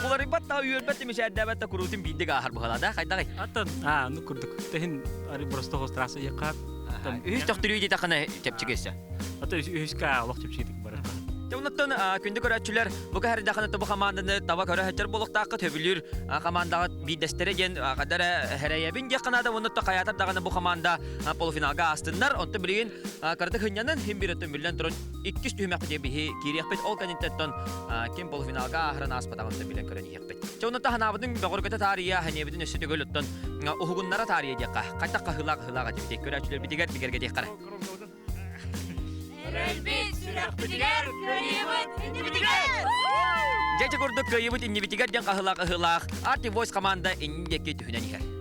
[SPEAKER 2] олары батта үйелбәтті мешәдді бәтті курутын бейдік ағар бұғыла да, қайдағай.
[SPEAKER 9] Аттан, ну күрдік. Тәхін ари просто хострасы еқат.
[SPEAKER 2] Үйіс тоқтыру еді тақына тепчігесі.
[SPEAKER 9] Ата үйіска алақ тепчігедік бары.
[SPEAKER 2] Оннаттан күнді көрәтшілер бұғы әрі дақынаты бұл команданы таба көрі әттер болықтақы төбілер командаға бейдестері ген қадары әрәйебін деқынады. Оннатта қаятар дағаны бұл команда полуфиналға астындар. Онты білген қырды хүнянын хем біреттен білден тұрын 200 түймәқі де бейі керекпет. Ол кәнеттен кем полуфиналға ағырын аспатағынты білен көрін екпет. Оннатта ханабының бағыргөті тария әнебідің өсі түгіл ұттын ұхығынлары тария деққа. Қайтаққа хылаға тепте көрәтшілер бітігер деққара.
[SPEAKER 5] Эрелбит, сүрәхтигер, көйбит, иннибитигер.
[SPEAKER 2] Жайча көрдік көйбіт иннибитигер ден қағылақ. Артик Войс команда иннекке түхінен ехер.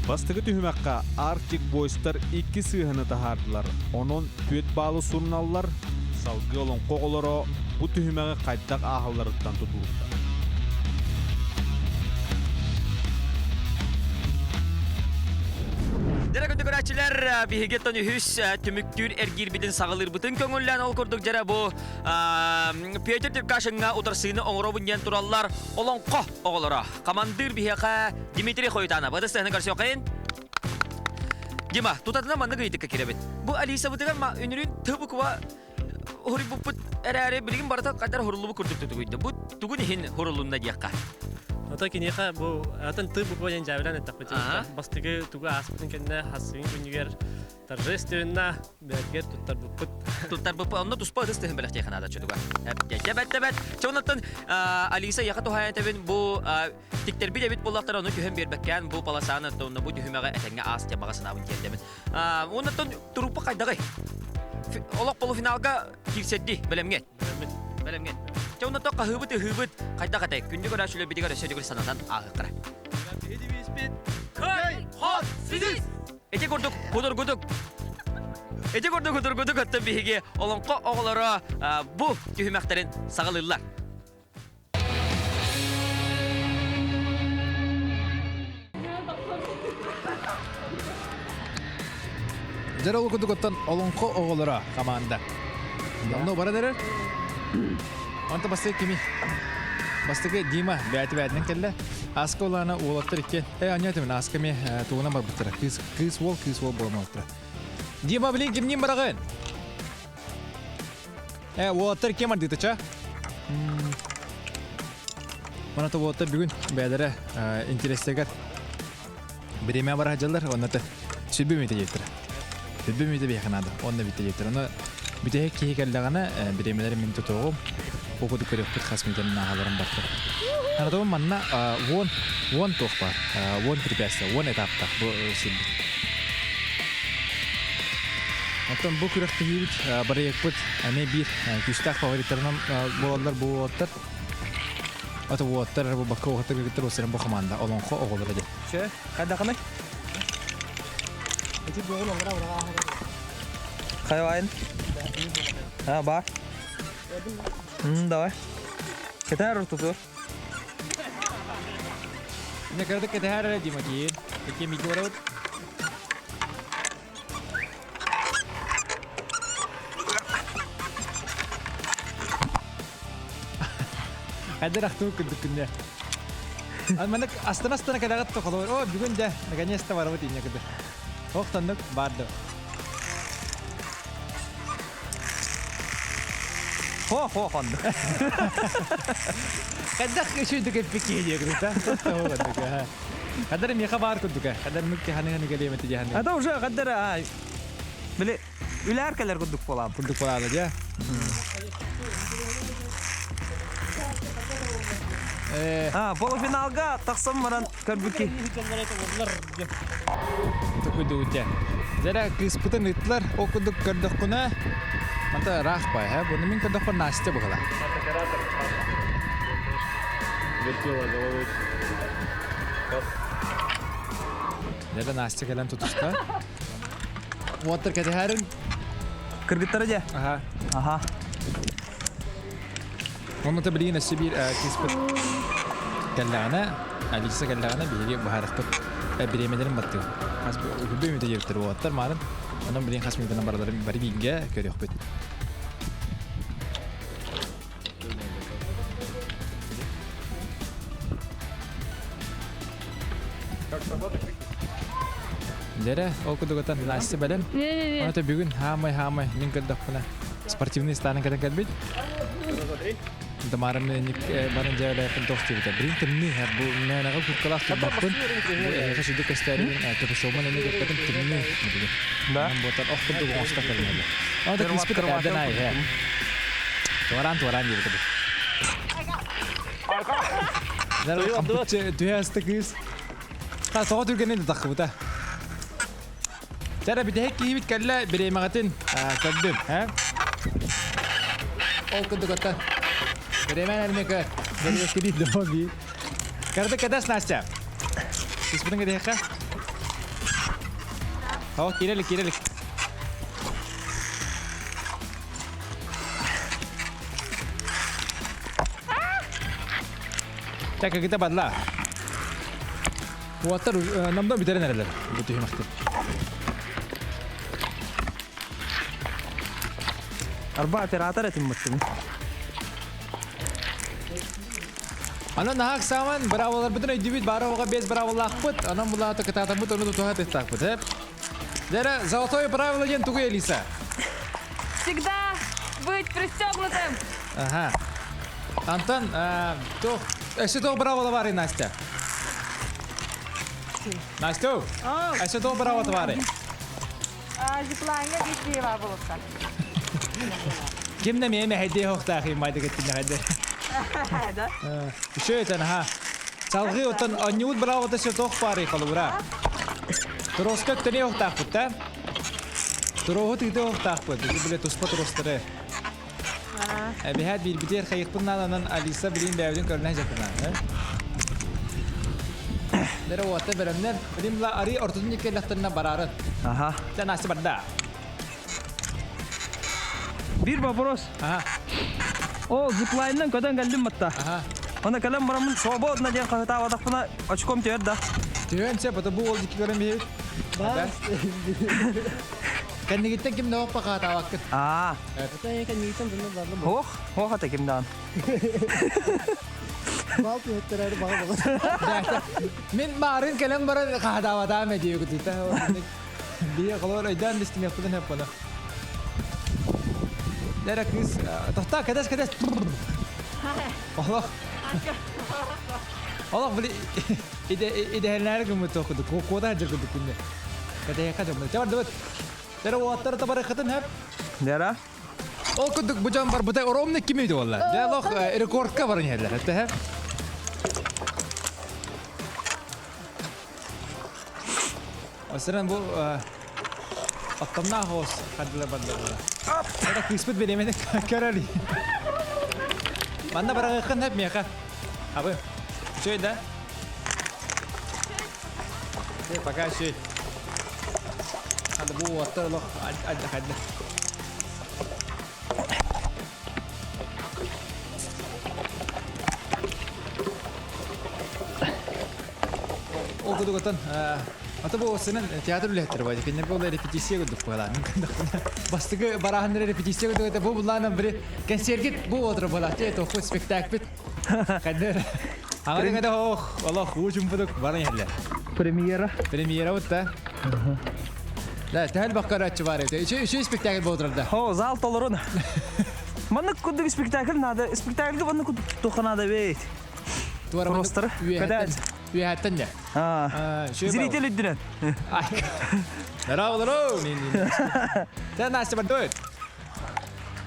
[SPEAKER 3] Бастығы түхімәққа Артик Бойстар 2 сыйғыны тахардылар. Onun пөт балы сурналар, салғы олон қоғылары бұ түхімәқі қайттақ ағыларыттан тұтылықты.
[SPEAKER 2] Дәрі күнді көрәтшілер, бейгеттен үйіс түміктүр әргер бідін сағылыр бұтын көңіллән ол көрдік жәрі бұ Петя Черкашинға ұтырсыйны оңыробын ден тұралар олонқо оғылыра. Командыр бейеқа Дмитрий Хойтана. Бұды сәхіні көрсе оқайын? Дима, тұтатына манны көйдікке керебет. Бұ Алиса бұтыған үнірін түбі күва хори бұппыт әрі білген барыта қайдар хорулы бұ көрдікті түгейді. Бұ түгін ехін хорулуына дейққа.
[SPEAKER 9] Ата кенеха бу атын ты бу боян жавлан это пути. Бастыгы туга аспытын кенде хасыгын күнүгер торжественно бергер туттар бупут.
[SPEAKER 2] Туттар бупут онно туспа дыстыгын белек теханада чудуга. Жабат. Чонаттан Алиса яхату хаятабын бу тиктер бит боллактар оны көһөн бербеккен бу паласаны тонно бу түһүмәгә этеңгә ас те багасына бу тиедебин. Оннан турупа кайдагы. Олак полуфиналга кирсетти белемге. Чоннан кахыбыт кайдагы күндү көрәшүлө бидигә рәсәдүгөр санадан агыкра. Кай хот сизис. Эте көрдүк, кудур атты биге олонко оглары бу түһүмәктерин сагалырлар.
[SPEAKER 6] Жаралы күдігіттен олонқо оғылыра команда. Давно бара дәрі? Онта бастығы кеми? Бастығы Дима бәті-бәтінен келді. Асқы олағына оғылаттыр екен. Анятымен асқы ме туғына бар бұттыра. Кыз вол болма ұлттыра. Дима білін кемнен барағын? Оғылаттыр екен бар дейті ча? Mana to botta бүгүн бәдәре интерестегер биреме бар хаҗалар, оннаты сүбү мите җитер. Сүбү мите беханада, онны бите җитер. Аны бите кигәлдәгәне биремеләр мин тотугым. Окуды көрөк бит хасмитен нагаларын бартыр. Аны манна вон тохпа, вон препятствие, вон этапта бу силби. Антон бу күрәк тигит бары якпыт, аны бир күстак фаворитларынан болалар бу оттар. Ата бу оттар бу бакка оттар гитер осырын бу команда олонхо оголар иде.
[SPEAKER 4] Че, кайда каны? Хайвайн. Бар. Давай. Кетер туту.
[SPEAKER 6] Не кырды кетер димакин. Эки мигорот. Кадер ахту күндүкүндө. Алманак астана кадагат тохолор. О, бүгүн да наконец-то барып тине кыды. Октондук барды.
[SPEAKER 4] Хо хонду.
[SPEAKER 6] Кадак шүдүк эпикеде кыды. Кадер ми хабар күндүкө. Кадер мүкке ханы галемети жаһанны.
[SPEAKER 4] Ада уже кадер биле үләркәләр күндүк болам.
[SPEAKER 6] Күндүк болалы жа.
[SPEAKER 4] Полуфиналга тақсам маран көрбүки.
[SPEAKER 6] Тукуду үтә. Зәра кыспытын итлар окудук көрдүк куна. Мата рахпай, ха, буны мин көрдүк куна Настя бугала. Зәра Настя келен тутуста. Уаттыр кәтәһәрин.
[SPEAKER 4] Кыргыттары жа. Аха.
[SPEAKER 6] Оны да билген Сибир кыспыт. Кәлләгәнә, Алиса кәлләгәнә биге бахарыпты. Биремеләрен баттı. Хас бу үмите җиптер уаттыр марын. Анан билен хасмитен барларын бары бинге көрөк бит. Дәре окудугатан Настя белән. Аны да бүген хамай мин кырдык кына. Спортивный станын кадәр бит. Дамарым ник барын жайлай контости бит. Бринтемни бу менага кукалас баппын. Хашиды кастарын капшоман эне кеттем тимни. Да. Ботар окуду госта калмады. Анда киспит кадән ай һә. Торан җир кебек. Дәре ампуче дуястыгыз. Ка согы түргәнне дакыбыта. Дәре бит һәк бит кәллә биремагатын кәддем, һә? Окуду гата. Беремен әлмекер. Беремен кидит доби. Кәрдә кадас Настя. Испытың гыды һәка? Һау кирелек. Так kita badla. Water namda bitere nereler? Bu tühümaktır.
[SPEAKER 4] Arba operatör etimmişsin.
[SPEAKER 6] Ana nahak saman bravolar bütün ödübüt baravoga bez bravolar put. Ana mula takata but onu tuhat ettak put. Дера золотое правило ген тугу Элиса.
[SPEAKER 10] Всегда быть пристегнутым.
[SPEAKER 6] Ага. Антон, то эше то правило вари Настя. Настя. Эше то правило вари.
[SPEAKER 10] Зиплайнга гитива болса.
[SPEAKER 6] Кимне меме хеде хохтахи майда геттин хеде.
[SPEAKER 10] Да.
[SPEAKER 6] Шөйтен ха. Салгы отан анют браво да сетох пари халура. Троска тени хохтах путта. Трохот иде хохтах пут. Биле туспа тростре. Бихат бир битер хайыкпыннан Алиса билин бәвден көрнә жакына. Дәре ватта берәмнәр билимла ари ортын никеләхтәнә барары.
[SPEAKER 4] Ага.
[SPEAKER 6] Sen nasıl barda?
[SPEAKER 4] Bir вопрос.
[SPEAKER 6] Ага.
[SPEAKER 4] О, зиплайндан көтөн келдим мытта.
[SPEAKER 6] Ага.
[SPEAKER 4] Ана калам барамын свободно ден ката вадакпына очком тер да.
[SPEAKER 6] Тüvense bu da bu oldu ki görün bir. Bas. Kendi gittin kim ne yappa kata vakit.
[SPEAKER 4] Aa.
[SPEAKER 7] Öteye kan yiğitim bunu barlı mı?
[SPEAKER 4] Hoh hata kimdan.
[SPEAKER 7] Bal tühetleri bağı.
[SPEAKER 6] Min marin kelam bara kata vada me diyor kutu. Dia kalau idan listing yaptın hep bana. Dera kız tahta kadas. Allah. Allah beli idealleri gibi tokuduk. Koda hajar kuduk kunde. Kata ya kaca mı? Çabar davat. Dera water tabar katın hep.
[SPEAKER 4] Dera?
[SPEAKER 6] O kuduk bu jambar bu da orom ne kimiydi valla. Ya Allah rekord ka var yerler. Hatta hep. Aslında bu atamna hos kadla bandar. Ada krispet bedemede karali. Mana berakan hep mi ya? Apa? Şöyle. Pakai şey. Hadi bu water loh. Ada. O kudu kotan. Ata bu senin tiyatro lehteri var. Kendine böyle repetisiye kudu falan. Bastığı barahanları repetisiye kudu. Bu bunlardan biri. Konser git bu otur falan. Itu ku spektakl. Kader. Hangi kada oh Allah hujum buduk bana yerler. Premiera uta. La tahal bakara çvarete. Şu spektakl bu oturda.
[SPEAKER 4] Ho zal tolorun. Manık kuduk spektakl nada. Spektakl manık kuduk toxanada beyt. Просто когда
[SPEAKER 6] Üyetten de.
[SPEAKER 4] ha zritel üddünen.
[SPEAKER 6] Ay. Bravo. Sen nasıl berdua?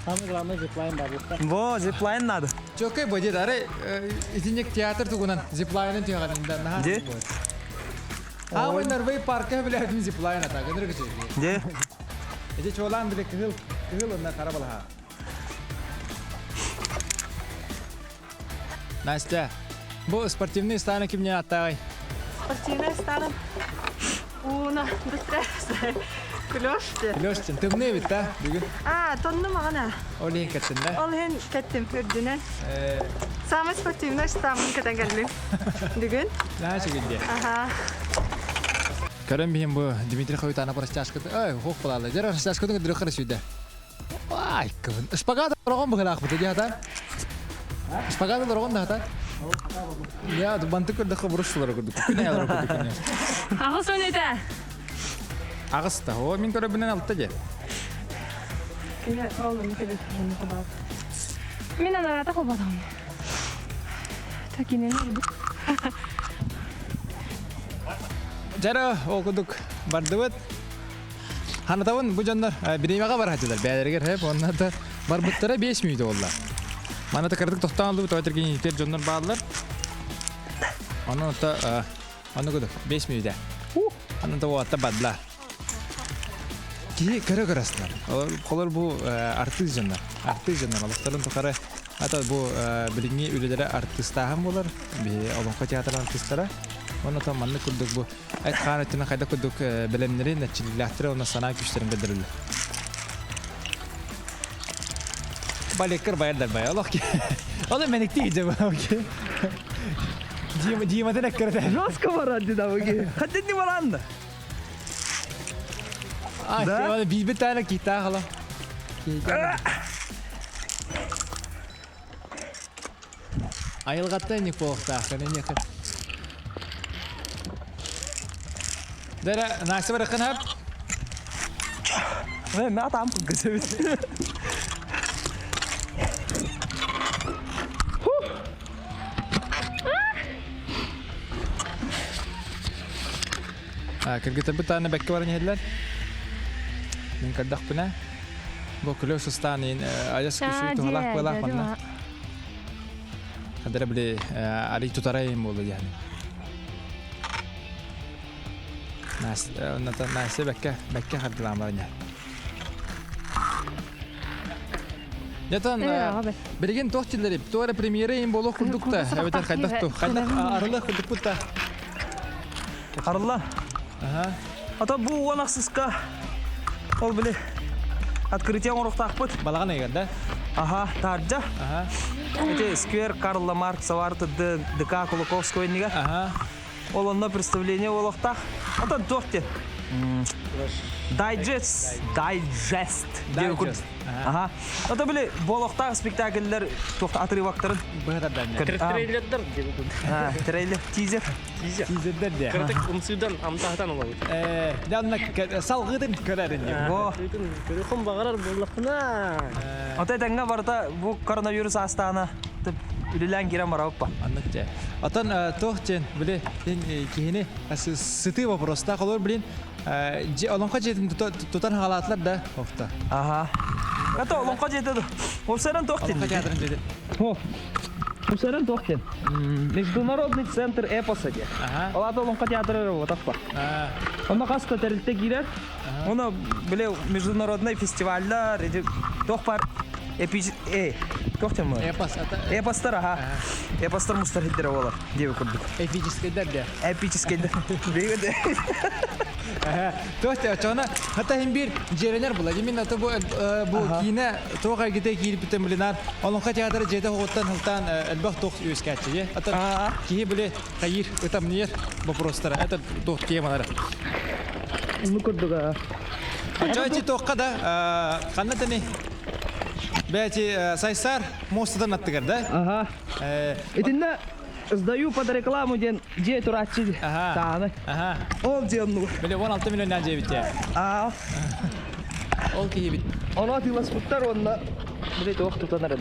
[SPEAKER 7] Kami lama zipline babu.
[SPEAKER 4] Во, zipline nada.
[SPEAKER 6] Çok iyi budget are. İzinlik tiyatro tugunan zipline'ın tiyaganında nah.
[SPEAKER 4] De.
[SPEAKER 6] Ama Norway parka bile hepimiz zipline ata. Kadar küçük.
[SPEAKER 4] De.
[SPEAKER 6] Ece çoğulan bile kıhıl onda karabalaha. Настя, bu спортивный стан kimne atay?
[SPEAKER 10] Спортивная стана. Уна, быстрее. Клёшты.
[SPEAKER 6] Лёшчин, ты мне ведь, да? Бүгін.
[SPEAKER 10] Тонны мағана.
[SPEAKER 6] Олейін кәттін, да?
[SPEAKER 10] Ол хен кеттім көрдінен. Самый спортивный штамын кәтен кәлбім. Бүгін.
[SPEAKER 6] Наша гүлде.
[SPEAKER 10] Ага.
[SPEAKER 6] Көрім бейім бұл Дмитрий Ховитана по растяжкаты. Ой, хоқ бұлалы. Жер растяжкатын күдірі қыры сүйді. Ай, көвін. Шпагат ұрған бұғын ақ бұты, да? Шпагат ұрған да, да? Ya, bantu kerja ke Brussel aku tuh. Kena ya aku tuh.
[SPEAKER 10] Aku soneta.
[SPEAKER 6] Agas tahu, min kau benar alta aja.
[SPEAKER 10] Iya, oğlum kedi bunu kadar. Mina nara tak obatam. Takine ne bu?
[SPEAKER 6] Jara, aku tuh berdua. Hana tahun bu jantar, bini maka berhasil. Belajar hep, onlar da barbutlara 5 minut oldu. Mana da kırdık tohtan aldı, tuvalet erkeğin yeter jantar bağlılar. Onu da, onu kudu 5 minut. Onu da o atta badla. Ki kara karaslar. Kollar bu artizanlar. Artizanlar. Alıkların tokarı. Hatta bu bilingi ülelere artistahım olur. Bir Avrupa tiyatro artistlara. Onu da manlı kurduk bu. Et kanatına kayda kurduk bilimleri neçililahtırı ona sanat güçlerin gıdırılı. Balıklar bayarlar bayağı. Allah ki. Oğlum menik diyeceğim. Cimata ne kadar?
[SPEAKER 4] Жестко варandi da bagi. Kadın ne varanda?
[SPEAKER 6] Ay, şöyle bir tane kita hala. Ayılgatta ne pohta, kanın yakın. Dere, nasıl bırakın hep?
[SPEAKER 4] Ben ne atam kızım.
[SPEAKER 6] Kita betana bekk warnya hedlan. Min kadak puna. Bo kulo sustanin ayas kusu itu halak balak mana. Kadar beli ari tutaray mulu yani. Nas nata nas bekk hadlan warnya. Yatan berigin tohçileri tuara premiere in bolo kurduk da. Evet kadak tu. Kadak arılı kurduk da.
[SPEAKER 4] Arılı.
[SPEAKER 6] Aha.
[SPEAKER 4] Ata bu wanaksızka. Ol bile. Открытие урок такпыт.
[SPEAKER 6] Балаган егер, да?
[SPEAKER 4] Ага, таржа.
[SPEAKER 6] Ага.
[SPEAKER 4] Это сквер Карла Маркса варта ДК Кулаковского нига.
[SPEAKER 6] Ага.
[SPEAKER 4] Ол онда представление олохтах. Ата дохте. Дайджест. Ага. Ата бile болохтах спектакльлер тохта отрывактарын.
[SPEAKER 6] Быгырдан.
[SPEAKER 9] Трейлердер деп.
[SPEAKER 4] Трейлер, тизер.
[SPEAKER 6] Тизердер де.
[SPEAKER 9] Кыртык умсудан амтахтан олабы.
[SPEAKER 6] Жанна салгыдын көрәрин.
[SPEAKER 4] Во.
[SPEAKER 9] Көрөхөн багарар боллакына.
[SPEAKER 4] Ата таңга барда бу коронавирус астана.
[SPEAKER 11] үлелән кирен бараппа.
[SPEAKER 6] Аннатча. Атан тохчен биле кихини сыты вопроста колор билин олонка жетин тутан халатлар да офта.
[SPEAKER 11] Ага. Ата олонка жетеді. Опсаран тохтен.
[SPEAKER 6] Олонка жатырын жетин.
[SPEAKER 11] О. Опсаран тохтен. Международный центр эпоса де.
[SPEAKER 6] Ага.
[SPEAKER 11] Олата олонка театры работаппа. Онда каска терилте кирер. Оны биле международный фестивальдар, тох бар тохтен мо. Эпостар, ага. Эпостар мустархиттер болар, деп көрдүк.
[SPEAKER 6] Эпическийдер де.
[SPEAKER 11] Эпическийдер. Бегеде.
[SPEAKER 6] Тохте очона хата химбир жеренер була. Именно то бу кине тога гите кирип битен билинар. Олонка театры жете хоттан хылтан элбах тох үскәче. Ата ки биле кайыр ытамнер вопростар. Это тох темалар.
[SPEAKER 11] Ну көрдүк.
[SPEAKER 6] Ачачи тохка да канатыны Бәти сайсар мостадан аттыгар да?
[SPEAKER 11] Ага. Этинде сдаю под рекламу ден же турачы таны.
[SPEAKER 6] Ага.
[SPEAKER 11] Ол демну.
[SPEAKER 6] Биле 16 миллионнан же бит.
[SPEAKER 11] А.
[SPEAKER 6] Ол ки бит.
[SPEAKER 11] Она тиласпуттар онна. Биле тох тутанар.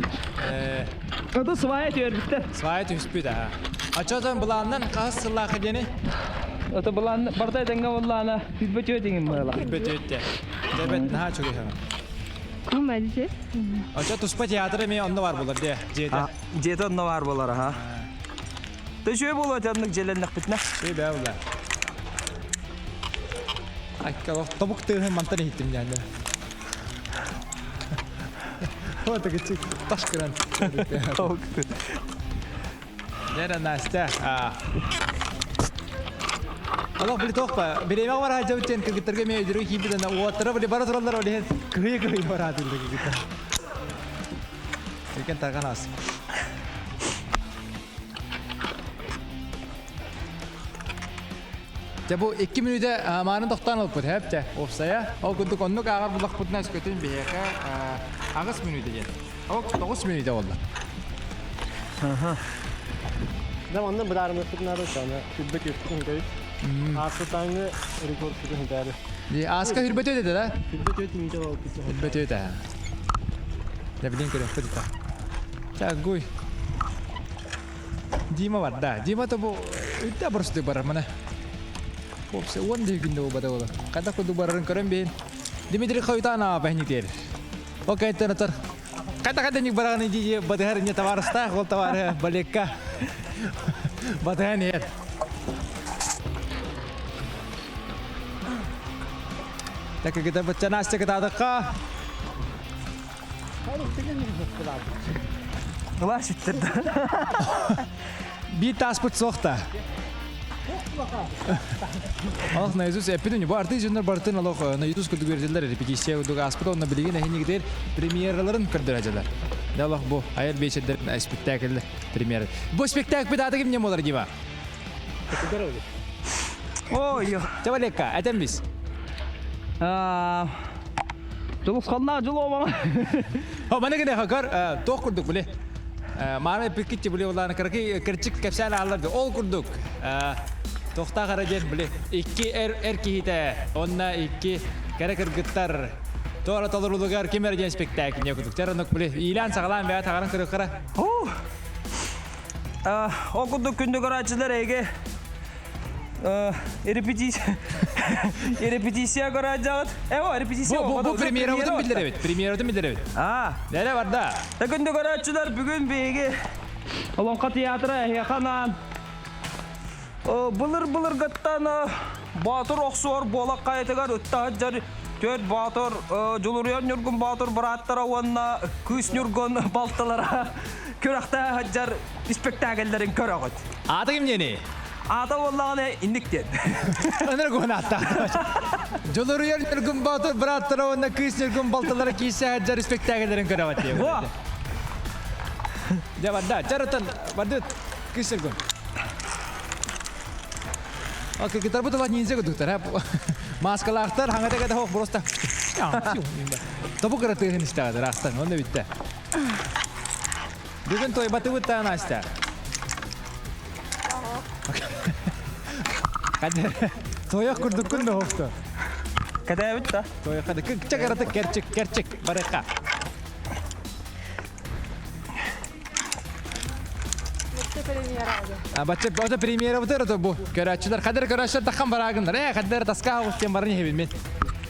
[SPEAKER 11] Это свая тербиттер.
[SPEAKER 6] Свая түспүт а. Ачадан буланнан касыллакы дени.
[SPEAKER 11] Это булан бардай денге боллана бидбөтө деген бала.
[SPEAKER 6] Бидбөтө. Дебет на чугы хан.
[SPEAKER 10] Кум әлде?
[SPEAKER 6] Ача туспа театры мен онда бар булар де. Жете.
[SPEAKER 11] Жете онда бар болар ха. Төшөй болот аннык желеннек битне.
[SPEAKER 6] Үй бәулә. Акка тобук тыгын мантан хиттим янда. Вот так чик ташкыран.
[SPEAKER 11] Тобук.
[SPEAKER 6] Дера Настя. Allah beli tokpa, beli memang warah jauh cen ke kita kami jadi hibi dan water beli barat orang orang lihat kaya warah tu lagi kita. Ikan tak kanas. Jabo 2 minutda mana doktan olput hep cah. Opsaya, aku untuk konno kagar bulak putna sekitin biaya agas minutda je. Aku 9 minutda oldu.
[SPEAKER 9] Zamanında budarım tutnadı sana. Feedback ettim kayıt. Asıtanı rekor tutun hidayet.
[SPEAKER 6] Di aska hürbet ödedi la.
[SPEAKER 9] Feedback ettim ince oldu.
[SPEAKER 6] Hürbet ödedi. Ya bilin kere fırta. Caguy. Dima var da. Dima to bu ita berus bar mana. Popse one day gindo bada wala. Kata ko dubaran keren bin. Dimitri khawita na apa ni tier. Oke ter. Kata ni barang ni ji badhar ni tawar sta khol tawar baleka. Badhar ni. Tak kita baca nasi kita ada kah?
[SPEAKER 11] Ваш иттерде.
[SPEAKER 6] Bir tasput soğukta. Allah naizus epidun bu artık jünler bartın Allah naizus kudu verdiler repetisiya kudu asput onunla bilgin ehini gider premierlerin kırdıracaklar. Ne Allah bu hayal beşedlerin spektakl premier. Bu spektakl bir daha da kim olur gibi?
[SPEAKER 11] Ой.
[SPEAKER 6] Coba leka, atem biz.
[SPEAKER 11] Julus kanna juloma.
[SPEAKER 6] Ha bana gene hakar toh kurduk bile. Mağara pikitçi bile olan kırçık kapsal alırdı. Ol kurduk. Tohta karajen bile. 2 erkihite. Onna 2 kara kırgıtlar. Doğru tolurulugar kemerjen spektakl yapıyorduk. Çaranok bile. İlan sağlam veya tağarın kırıkıra.
[SPEAKER 11] Okuduk gündük aracılar ege. Repetisiya karacağız. Evet, repetisiya.
[SPEAKER 6] Bu premier odun bilir evet. Premier odun bilir evet. Nere var da?
[SPEAKER 11] Gündük aracılar bugün bege. Olonka tiyatra yakanan. Bılır gattan Batır oksor bolak kayıtıgar ötte haccar. Tört Batır joluryan yurgun Batır barattara onna kız yurgun baltalara. Körakta haccar spektakellerin körakot.
[SPEAKER 6] Adı kim yeni?
[SPEAKER 11] Ata vallahi indikten.
[SPEAKER 6] Öner gona atta. Joluryan yurgun Batır barattara onna kız yurgun baltalara kiyse haccar spektakellerin körakot diye.
[SPEAKER 11] Vah.
[SPEAKER 6] Jawab da, caratan badut kız yurgun. Oke, kita betul lah ninja gitu, terap. Mas kelaktar, hangatnya kata hok berosta. Tapi kereta ini istilah terastan, mana bitta. Bukan toy batu buta nasta. Kader, toya kurdukun da hokta.
[SPEAKER 11] Kader bitta.
[SPEAKER 6] Toya kader, kercek kercek mereka. Бача ота премьера бутер ото бу. Көрәчүләр хәдер көрәчүләр таккан барагындар. Хәдер таска хустен барын һебилмен.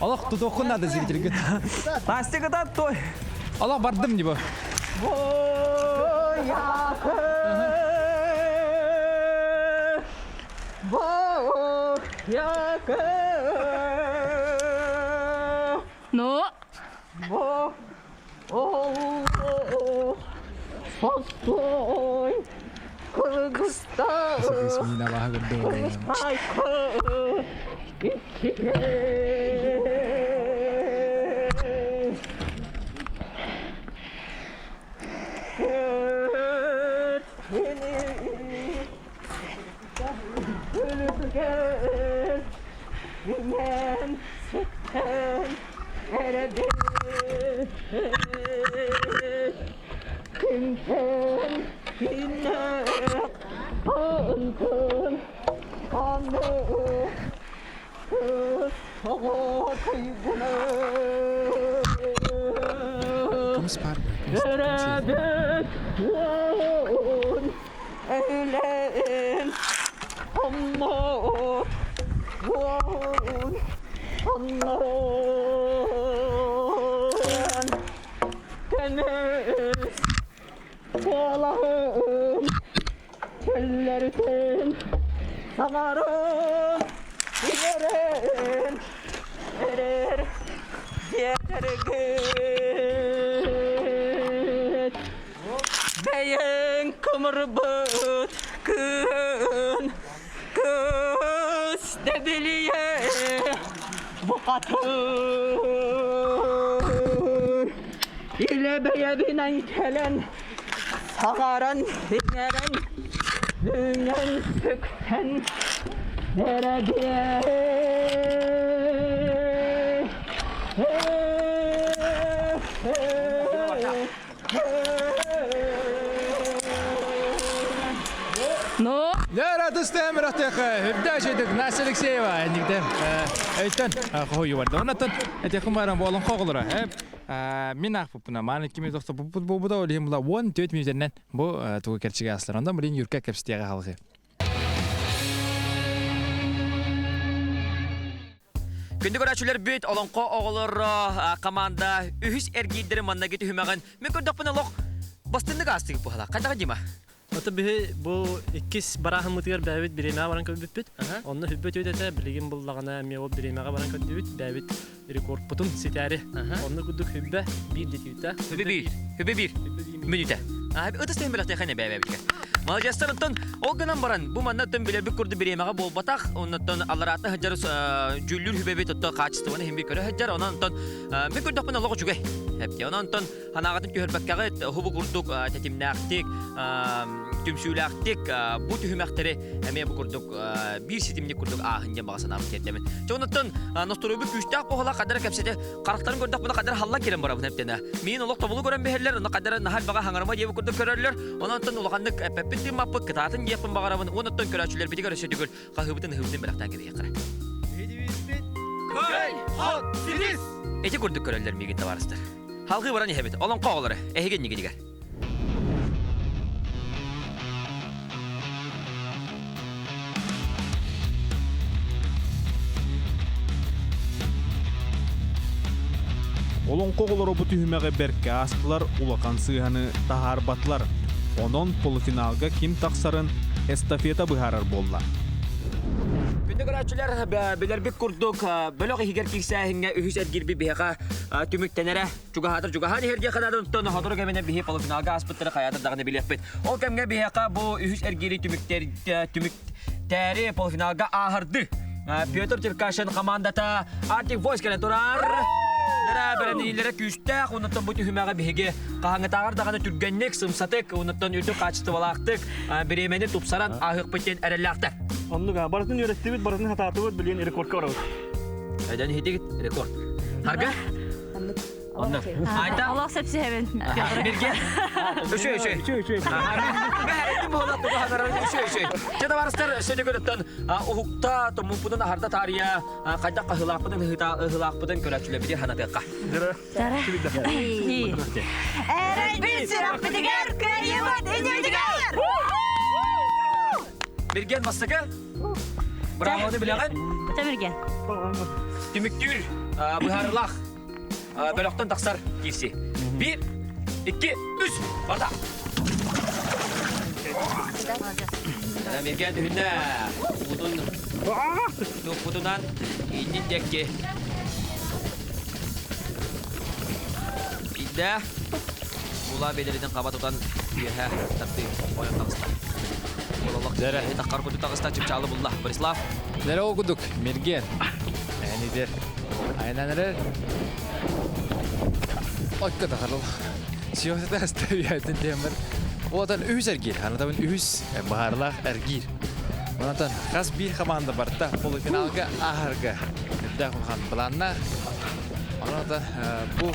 [SPEAKER 6] Аллах тутукун нада зигилгә.
[SPEAKER 11] Пластика да той.
[SPEAKER 6] Аллах бардым дип.
[SPEAKER 8] Ну,
[SPEAKER 6] Мина баха гудdo.
[SPEAKER 11] Beyin kımırbıt kın kız de biliye bu katır ile beye binen kelen sağaran dineren düğün tükten nerede
[SPEAKER 8] ну,
[SPEAKER 6] Я радостем растеха. Хәбдәшедек Настя Алексеева. Нигдә. Әйтән. Хойы бар. Оннан әтә хумаран болын кагылыра. Мин ахпына маны 2009 бу да олым була 14 минуттан бу тугы керчиге аслар. Онда мин юрка кепстиягә халгы.
[SPEAKER 2] Күндү көрәчүләр бит олонко оголор команда үһүс эргидер манна гити хүмәгән. Мен көрдөк бу лок. Бастынды гастыгы бу хала. Кайда дима?
[SPEAKER 9] Ата бе бу иккис бараһын мытыгар бәбит биреме баран көбүт. Онны хүббөт өтәтә билеген буллагана мео биремега баран көбүт бәбит рекорд бутун ситәре. Онны күдүк хүббә 1 дитүтә.
[SPEAKER 2] Хүббе 1 минута. Өтөстән беләк тәхәне бәбит. Малҗастыртын олганан баран бу маннаттан билебик күрде биремега болбатак. Оннан алараты хаҗарыс жүллүр хүббе тотта качтыны һәм бик көрә хаҗар оннан мен күрдек бу лок жүгә. Хәпте оннан ханагатын көһөрбәккәгә хубу күрдек тәтимнәктик түмсүләктик бу төһмәктәре әмә бу күрдек бир ситимне күрдек ахынҗа багасына кеттемен. Jonathan nostrobu күчтәк бохала кадәр кәпсәдә карактарын күрдек бу кадәр халла кирен бара бу нәптәнә. Мин улык табылу күрән бәһәрләр аны кадәр нахал бага хаңарма дип күрдек көрәрләр. Оннан улганлык әппәпти мапы кытатын япын багарабын. Оннан көрәчүләр битә көрәшә түгел. Кахыбытын хыбытын беләктән кебе якыра. Көй, хот, сидис. Эти күрдек көрәрләр мигә таварыстыр. Халгы баран һәбит. Алан кагалары. Әһеген ниге дигәр.
[SPEAKER 3] Олон коголоро бу түһүмәгә берке астылар улакан сыйханы тахарбатлар. Онон полуфиналга ким таксарын эстафета быһарар болла.
[SPEAKER 2] Күндө көрәчүләр беләр бик күрдек. Бөлөг хигер килсәһеңә үһүс әдгирби бега түмүктәнәрә. Жугаһар һәргә кададан тон ходор гәменә бихи полуфиналга аспыттыры хаята дагы билет бит. Ол кемгә бега бу үһүс әдгири түмүктәре полуфиналга ахырды. Петр Черкашин командата Arctic Voice кенә турар. Дара берениләре күстәк, оннан бу түһмәгә биһиге каһаңы тагыр дагы түргәннек сымсатык, оннан үтү качты балактык, биремене тупсаран ахык битен әрәләктә.
[SPEAKER 4] Оннуга баратын йөрәттебит, баратын хататыбыт билген рекордка барабыз.
[SPEAKER 2] Әдән хитик рекорд. Хага? Оннан. Айта.
[SPEAKER 8] Аллах сәпсәбен.
[SPEAKER 2] Бирге. Өшө. Бәһәле булат бу хадара өшө. Жада барыстар сөйдөгөттөн ухукта томупудан харда тария кайда кахылаппыдан хылаппыдан көрәчүле бир ханатыкка.
[SPEAKER 8] Дара.
[SPEAKER 5] Эрен бит сирап битигәр, көйебет инегәр.
[SPEAKER 2] Birgen Masaka. Bravo de bilagan.
[SPEAKER 8] Ötemirgen.
[SPEAKER 2] Tümüktür. Buharlaq. Bölöktön taksar girsi. 1, 2, 3. Barda. Birgen dühünne. Budun. Budunan. İndin dekke. İdde. Bula beleriden kabat tutan bir ha taktı oyun takstar.
[SPEAKER 6] Dere.
[SPEAKER 2] Takkar kudu takstar çipçalı bullah. Borislav.
[SPEAKER 6] Nere okuduk? Mergen. Yani der. Aynen nere? Oykka da karıl. Siyosete tabiatın temir. Odan ühüz ergir. Anadamın ühüz baharlaq ergir. Ondan kas bir komanda barda polofinalga aharga. Dah kan planna. Ondan bu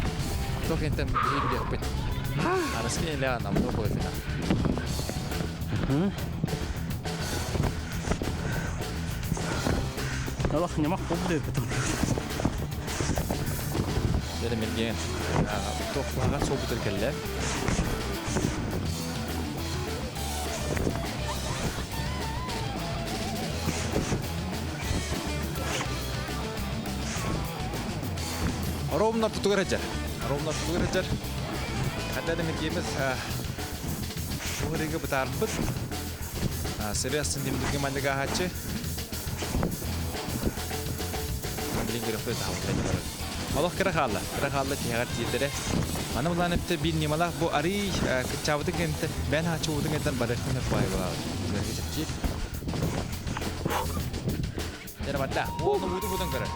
[SPEAKER 6] çok enten bir yapıt. Arasını ele anlamda polofinal.
[SPEAKER 4] Allah nyamak kopdu betul.
[SPEAKER 6] Jadi mergen. Tok banget sobutur kelle. Romlar tutuyor ajar. Ada da mergemiz bu rega betarpıt. Serius sendim dugi mandaga hache. Mandling grafet tahu kan. Allah kira khala tihagat jidere. Mana bulan hepte bin nimalah bu ari kecawat gente ben ha çuğdu ngeten badak kena pay ba. Jadi kecil. Jadi mata. Oh nubudu budan kara.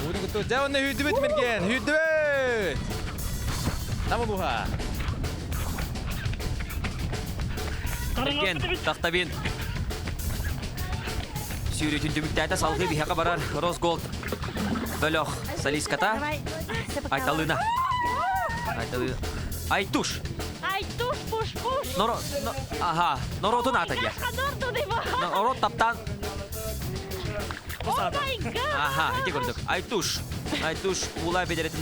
[SPEAKER 6] Budu kutu jauh nih hidupet mergen hidupet. Nama buha.
[SPEAKER 2] Mergen takta bin. Sürütün tümükte salgı bir haka barar. Rose Gold. Bölöh salis kata. Aytalına. Aytuş.
[SPEAKER 8] Push.
[SPEAKER 2] Aha. Noro nata ya. Noro taptan.
[SPEAKER 8] Oh my god.
[SPEAKER 2] Aha, itu gördük. Aytuş ulay beceretin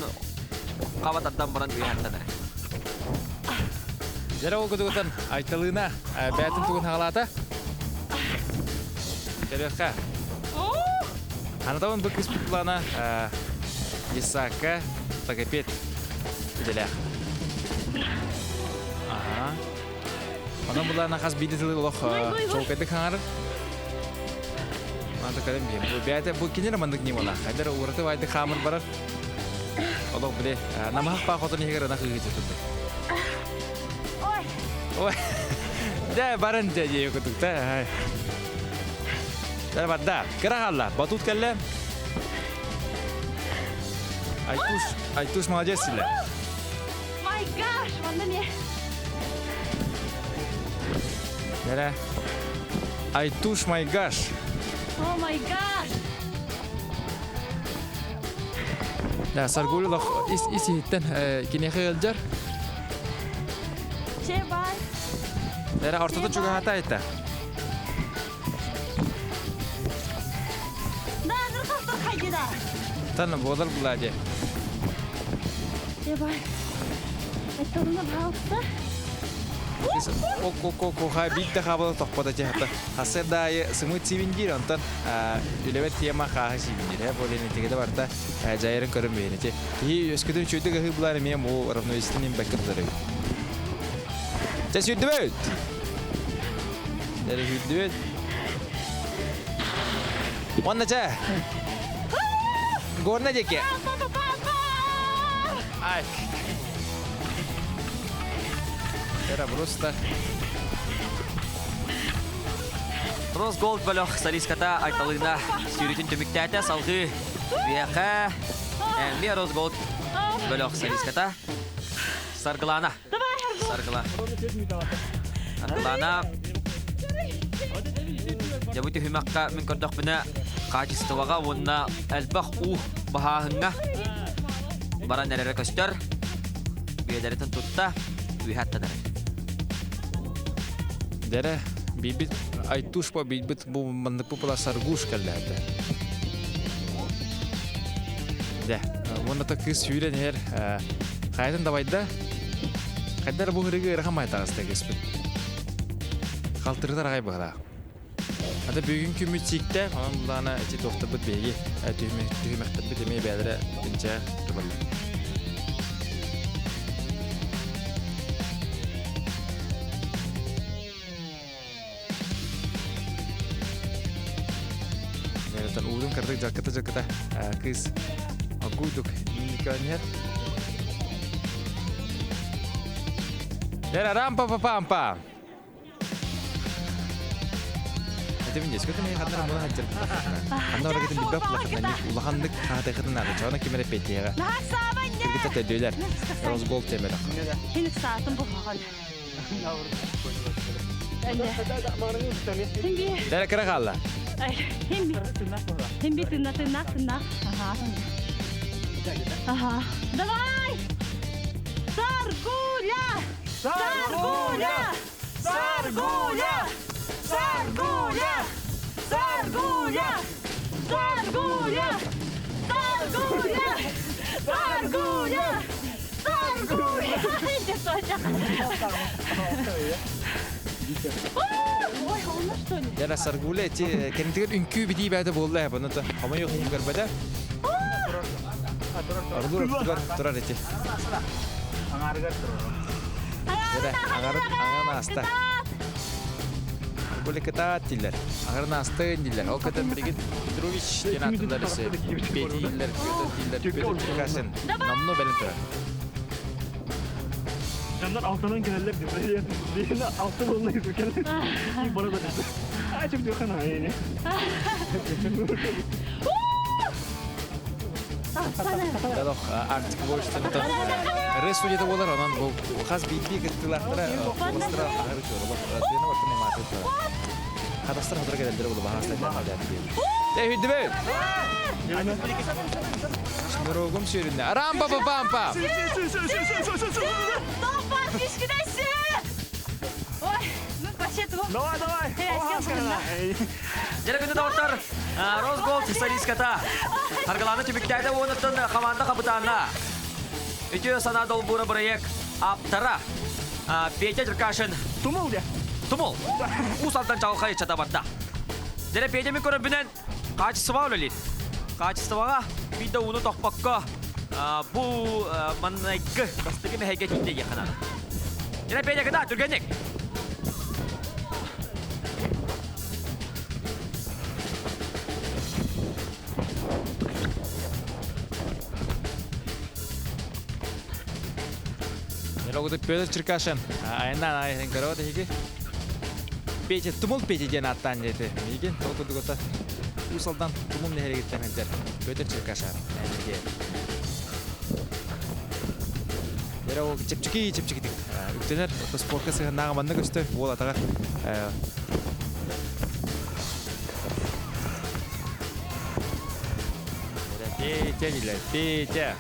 [SPEAKER 2] kavatatan baran bir hatta.
[SPEAKER 6] Jadi o kudutan aytalına betin tugun halata. Jadi ka. Anadolu'nun bu kısmına Isaka takipet gideler. Aha. Ona bulan nakas bidetli loh. Çok edik hangar. Mantap kalian biar. Bu biasa bu kini mandik ni malah. Ada urut wajib kamar barat. Allah boleh. Nama apa kau tu ni kerana nak gitu tu. Oi. Dah baran saja yo kutuk dah. Dah badan. Kerana batut kalian. Aytuş macet sila.
[SPEAKER 8] My gosh, mana ni?
[SPEAKER 6] Nere? Aytuş my gosh.
[SPEAKER 8] Oh my gosh.
[SPEAKER 6] Ya sargulu lah isi hitten kini khayaljar.
[SPEAKER 8] Cebay.
[SPEAKER 6] Nere ortada juga hata ita.
[SPEAKER 8] Nah, kasar kaji dah.
[SPEAKER 6] Tanah bodal belajar.
[SPEAKER 8] Cebay. Itu mana bauta?
[SPEAKER 6] Ko habit dah kabel tak pada jahata. Hasil daya semua civinjir antan. Ulewet tiama kah civinjir. Boleh nanti kita berta jairan kerem begini je. Hi sekitar cuci ke bulan ni mau orang nulis ni backup dari. Just you do it. Dari you do it. Mana je? Gorna je kya? Ay. Era просто.
[SPEAKER 2] Rose Gold bölöh salis kata aytalına sürütün tümükte salgı bir haka. Bir Rose Gold bölöh salis kata. Sargılana. Sargılana. Jabuti hümakka min kordak bina kacistawaga wonna elbaq bahahınga. Baran nerere köster. Bir dari tutta. Wihat tanare.
[SPEAKER 6] Dere bibit aytuş pa bibit bu mandık bu sarguş kallada. De, bunu da kız süren her hayatın da bayda. Kadar bu hırgı rakam ayta hasta kesbet. Kaltırlar gay bağla. Ада бүгүн күмүтсикте анан булана эти тофтобут беги түймөктөр бит эмей бәлере тинче турбалар. Нерден удун кырдык жакката кыз агудук никанер. Нера рампа-пампа. Это мне сколько мне хатна мона хаджар. Анна орага тим бибап лаханны улаханнык хата хатна да чана кемере петега. Киргита төдөлөр. Роз гол темеле.
[SPEAKER 8] Хинек саатын булган.
[SPEAKER 6] Дара кара халла.
[SPEAKER 8] Химби тына. Ага. Давай! Саргуля! Ой, он что ли?
[SPEAKER 6] Дара саргуля эти кентигер үнкү биди бәдә булды һәм аны хама юк химгер бәдә. Турар эти. Дара агар аста. Böyle kıta diller. Ağırına astığın diller. O kadar birgit Petrovic denatırlar ise. Bediller, kötü çıkarsın. Namnu belin turar.
[SPEAKER 4] Canlar altından gelenler diyor. Birine altın olmayı sökerler. Bana da dedi. Çok çok kana yani.
[SPEAKER 6] Dadok artık bu işte Resul'de bolar onun bu khas bilgi gittilerler. Ostra ağır çor. Tiyana bakın matı çor. Kadastır hazır gelenler bu bahaslar hadi. Hüdü be. Şnorogum şerinde. Aram baba pampa.
[SPEAKER 8] Топа, пешкидайся! Ой, ну вообще твой.
[SPEAKER 4] Давай.
[SPEAKER 2] Жere günü doğurtar. Rozgold Sariskata. Hargalanı tümükterde oğunuttun komanda kapıtanına. Ütü sana dolbura bırak. Aptara. Петя Черкашин. Тумул. Усалдан çalkayı çatabatta. Жere Петя mi көрөбүнен качысы бар өлелер. Качысыға bir de onu tokpakka. Bu manayıkı kastırı mehege tüyde yakına. Jere Petya kadar türgenlik.
[SPEAKER 6] Logo Петр Черкашин. Айнан айын көрөт эки. Петя тумул Петя ден аттан деди. Миген толкудугота. Усалдан тумул не харекеттен жер. Петр Черкашин. Эра о чепчики дик. Үтенер спортка сыгынагы манны көстө. Ол атага Петя.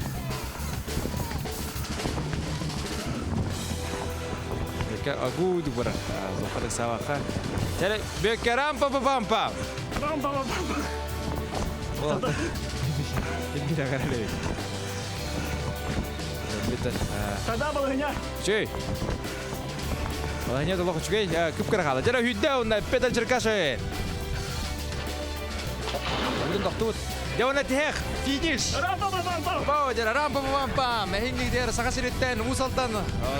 [SPEAKER 6] Агуду бара. Зохары саваха. Жere бекерам пампа. Вот. Бира гарале. Битен.
[SPEAKER 4] Тогда балыня.
[SPEAKER 6] Чей. Балыня долго чугай. Күп карагала. Жere хүддә онда Петр Черкашин. Бүген доктор. Девона тех. Финиш. Баудер рампа. Мехинник дер сагасырыттан усалдан.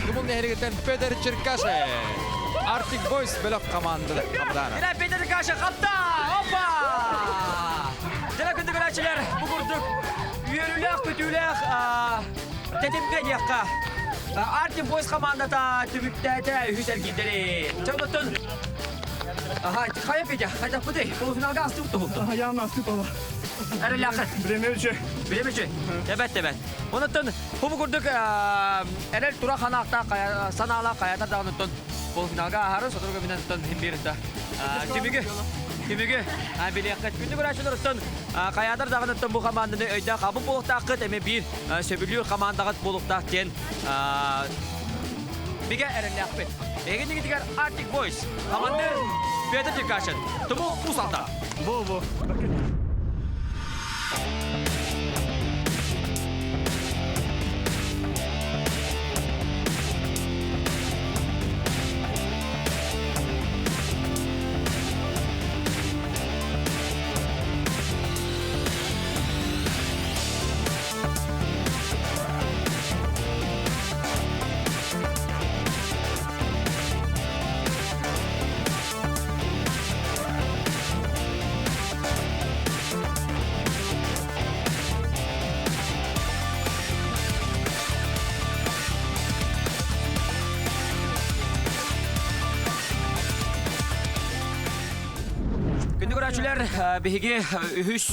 [SPEAKER 6] Тумул нехерегеттен Петр Черкашин. Arctic Boys blok komandada.
[SPEAKER 2] Jere Petya Черкашин kapta. Hoppa. Jere gündü güreşçiler bu kurduk. Üyelüler, kötüler. Tetimde yakka. Arctic Boys komandada tümükterde hüzer gideri. Çabutun. Aha, kaya Petya. Hadi bu değil. Bu finalga astı oldu.
[SPEAKER 4] Ayağım nasıl ola.
[SPEAKER 2] Erel yakın. Bilemeyecek. Evet. Unuttun. Bu kurduk. Erel tura hanakta sanala kayada da unuttun. Bu finalga harus oturup unuttun hem birinde. Tümügü. Biliyakkat gündü güreşçiler unuttun. Kayadır da unuttun bu komandını öyde kabul bulukta kıt eme bir söbülüyor komandagat bulukta diyen. Bige Erel yakın. Egin gidiyor Arctic Boys. Komandı Petya Черкашин. Tumu usalda.
[SPEAKER 4] Bu.
[SPEAKER 2] Күндү көрәчүләр биһиге үһүс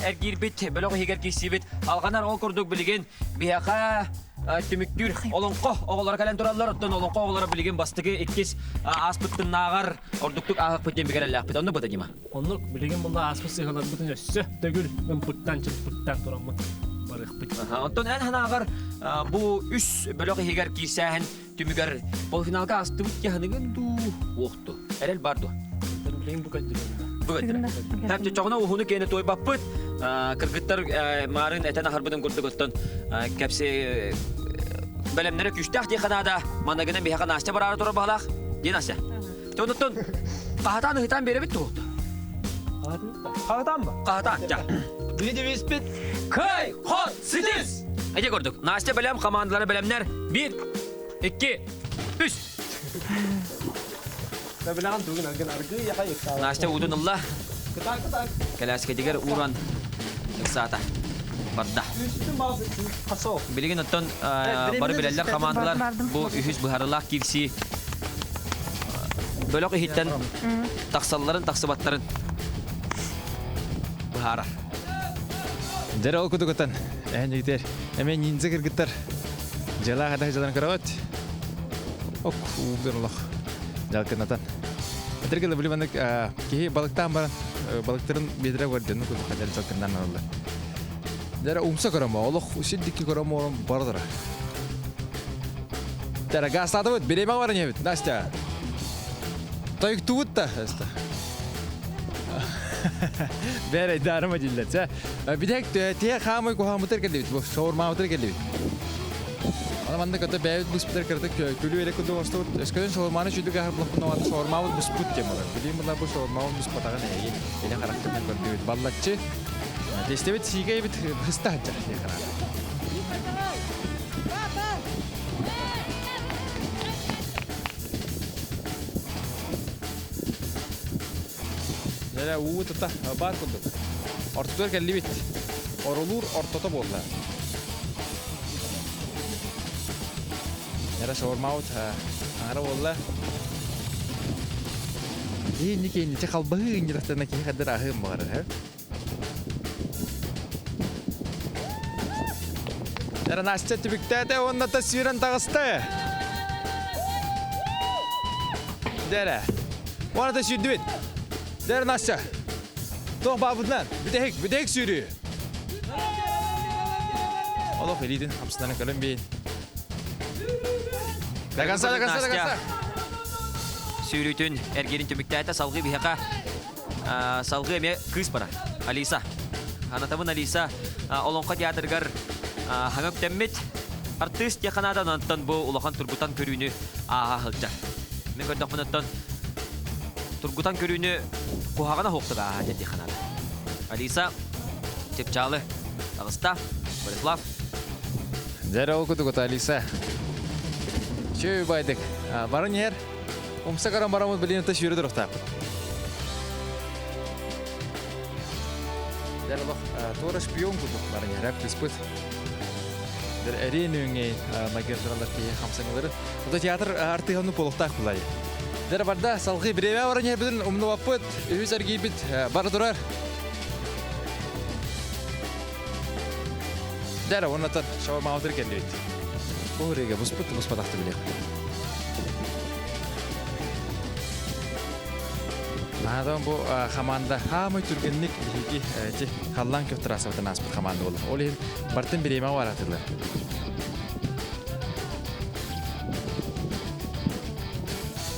[SPEAKER 2] эргирбит бөлөг хигер кисибит алганар ол курдук билген бияка түмүктүр олонко оголор кален тураллар оттон олонко оголор билген бастыгы иккис аспыттын нагар ордуктук агак битен бигереллак бит онну быдыма
[SPEAKER 9] Оннук билеген булла аспыс сыгалар бүтүн өссө төгүл ымпыттан чыппыттан тураммын. Барык бит.
[SPEAKER 2] Оттон эн ханагар бу үс бөлөг хигер кисәһен түмүгөр полуфиналга астыбыт яһыныгын ду оқту. Эрел барду.
[SPEAKER 9] Билеген бу кайдыр.
[SPEAKER 2] Тәпте чоғына ухуны кені той баппыт. Кыргыттар марын әтен ахарбыдың күрдік оттон. Кәпсе бәлемнері күштәк дей қанада. Манагынан бейхақан асча барары тұра бағалақ. Ден асча. Тоныттон қағатан ұхитан бері бітті оқты.
[SPEAKER 11] Қағатан ба?
[SPEAKER 2] Қағатан, жа.
[SPEAKER 11] Дүниде беспет.
[SPEAKER 2] Кай, хот, сидіз! Әде көрдік. Настя бәлем, командалары бәлемнер. 1, 2, 3.
[SPEAKER 11] Бәбілаған түгін алген арғы яқа ектауы.
[SPEAKER 2] Настя удun Allah.
[SPEAKER 11] Кытак.
[SPEAKER 2] Кәләске дегер уран иксата. Барда.
[SPEAKER 11] Үстін базы қасау.
[SPEAKER 2] Билеген оттон бары билелер командалар бу үһүс быһарылак кирси бөлөк иһиттен таксалларын таксыбаттарын быһара.
[SPEAKER 6] Дәре ол күдүгөтөн. Ән җитер. Эмен нинза кыргыттар. Жала гада жалан карават. Ок, уберлах. Жалкынатан. Әтергеле билбәндек ки балыктан бар. Балыктарын бедре көрдөн күдү кадәр жалкындан алды. Дәре умса карама, Аллах усиддики карама бардыра. Дәре гастады бит, береме бар не бит, Настя. Тайык туутта, эста. Бере дарыма дилләтсә. Бидек тия хамы кухамытыр келди бит, шаурмамытыр келди бит. Ана манда ката бәйт буспитер кирдек, күлү эле күдү остур. Эскәдән шаурманы шүдүгә харплап нуат шаурмабыз буспут темалар. Билим бунда бу шаурмабыз буспатаган әйе. Эле характерлы көрдү бит. Баллатчы. Дестебет сигей бит хыстаҗа яхана. Нәлә уутта бар күндүк. Ортотор келди бит. Орулур ортото болду. Нәлә шаурмаут ара болду. Нике калбы инҗирәтенә ки хәдер ахым бар, һә? Нәлә Настя тибиктәдә онда тасвиран тагысты. Дәре. Вара да сүдү бит. Дәре Настя. Тох бабыдан. Бидек сүрү. Аллах элидин хапсынан калым бит. Даганса.
[SPEAKER 2] Сүйрүтүн эргерин түмүктәтә салгы бихака. Салгы эме кыз бара. Алиса. Анатабын Алиса олонко театргар хаңып тәммит. Артист яханадан антан бу улахан тургутан көрүүнү ахылча. Мен көрдөк мынаттан тургутан көрүүнү кухагана хоктуга деді ханада. Алиса Тепчалы Агыста Борислав.
[SPEAKER 6] Дәре окудук Алиса. Чөй байдык. Барын ер. Умса карам барамыз билен та шүрүдүр октап. Дәре лох тора шпион кудук барын ер кыспыт. Дәре эренүңе магистралар ки хамсаңлары. Бу театр артыганы полуктак булай. Дәре барда салгы биреме барын ер биден умну вапыт, үзәрги бит бар турар. Дәре оннан шаурма отыр келди бит. Бу реге буспатакты билек. Надан бу команда хамы түргенник ки халлан көтөрөсө отан аспыт команда болду. Ол ел бартын биреме бар атылар.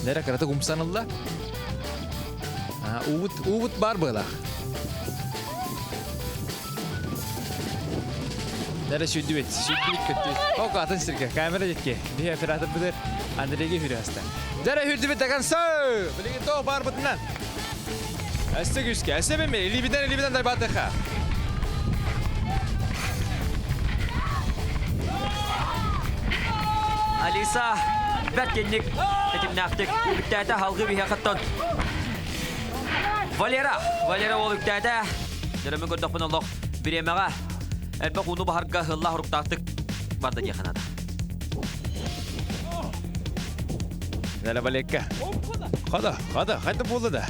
[SPEAKER 6] Дәре карата гумсанылла. Убут бар была. Дәре сүдү бит көттү. Ок атын сирге камера жетке. Бие оператор бидер Андреге хүрәстә. Дәре хүрдү бит тагансы. Билеге то бар бутнан. Әсте күскә, әсте беме, либидән дай батыха.
[SPEAKER 2] Алиса бәткенник этимнактык үктәтә халгы бихакаттан. Валера ол үктәтә. Дәреме көрдөк бун Аллах биремәгә. Әлбә куну баһарга Аллах руктактык барды яханада.
[SPEAKER 6] Дәре балекка. Хада булды да.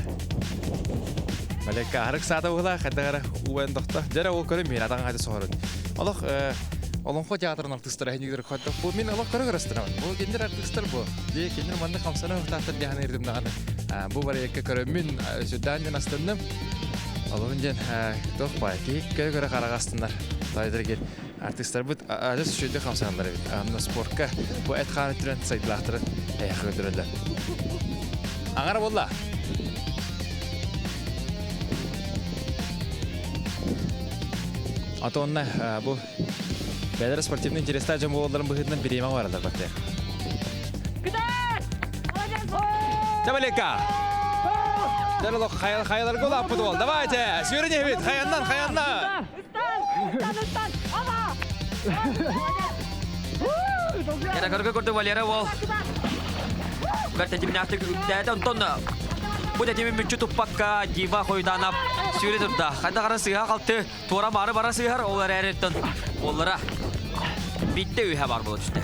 [SPEAKER 6] Балека арык саата була хадагара уен дохта. Жара ол көрөм мен атаң хады сорун. Алох Олонхо театрын артисттар хәнигдер хатта. Бу мен алох көрөстөрөм. Бу кендер артисттар бу. Ди кендер манда камсана хатта дияны ирдим даганы. Бу бар якка көрөм мен сүдәннән астынным. Алын жен тох бай ки көрө карагастындар. Тайдыргет артисттар бу ажас шүйдө камсандар бит. Амна спортка бу этханы трен сайтлахтыр. Хәдерләр. Аңара болла. Атонна бу Бәдер спортивный интереста жам болдырын быһытынан биреме баралар бактер. Табалека. Дәллок хаялар гол апты бол. Давайте. Сүйрене бит. Хаяннан.
[SPEAKER 2] Яна көргө көрдө Валера бол. Бәртә димнәтте күтәдә Антонна. Бу да демин мүчү туппакка дива койданап сүйре турда. Хада карасыга калты. Тора бары барасыгар олар әреттен. Олара Bitti ühe var bu işte.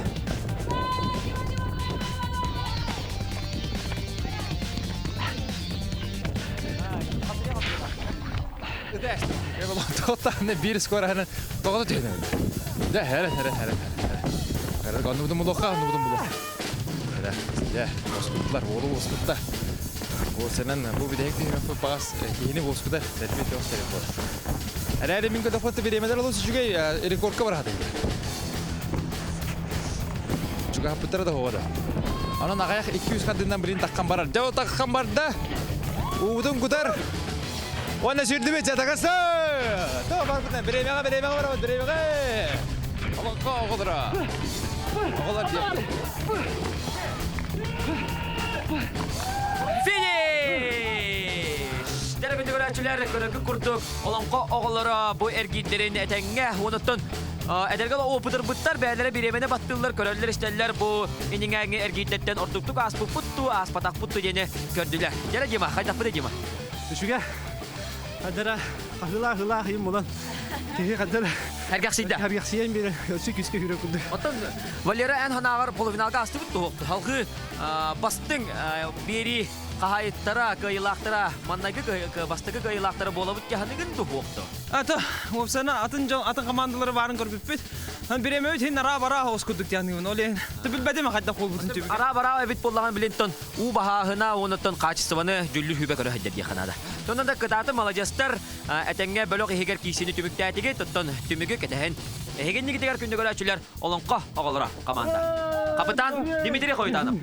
[SPEAKER 6] Я был тотально bir skor hani doğru değil. De hele. Hele onu budum buloka. Hele. Ya, boskutlar, oğlu boskutlar. Bu senin bu bir de ekleyin pas yeni boskutlar. Tedbir yok telefon. Hele min kadar foto bilemeler olursa çünkü rekor var hadi. Juga putar da hoda. Ana nagaya 200 kadından birini takkan barar. Jauh takkan barda. Udum kutar. Wana sirdi be çatakası. Tuh barkutan bireme var bireme. Ama kau kodra. Oğlan diye.
[SPEAKER 2] Finish! Dere gündü görüntüler körükü kurduk. Olanko oğulları bu ergitlerin etenge unuttun. Edergal o pudur buttar beylerle biremene battılar körerler isterler bu iningenge ergitletten ortuktuk aspu puttu aspatak puttu yeni gördüler. Dere cima haydak bu da cima.
[SPEAKER 9] Düşüge. Hadara hıla hıyım olan. Kehi hadara.
[SPEAKER 2] Hergaksiydi.
[SPEAKER 9] Hergaksiyen biri ölçü küske hürek oldu.
[SPEAKER 2] Otan Valera en hanavar polofinalga astı buttu. Halkı bastın biri kahayıttara, kıyılaktara, mannagı bastıgı kıyılaktara bolabut kehanıgın tuğuktu.
[SPEAKER 11] Ata, opsana atın komandaları varın görüp Han bireme ötün ara bara hoş kuduk yani öyle. Tabii bedeme hatta kol butun tabii.
[SPEAKER 2] Ara bara evet bollagan bilinton. U bahahına onutun kaçısıvanı cüllü hübe körü hacdet yakanada. Sonunda da kıtatı malajastır. Etenge bölük ehiger kisini tümüktätigi tutton tümükü ketehen. Ehigenni gidigar kündü görüçüler olonqa ağalara komanda. Kapitan Dimitri Koytanım.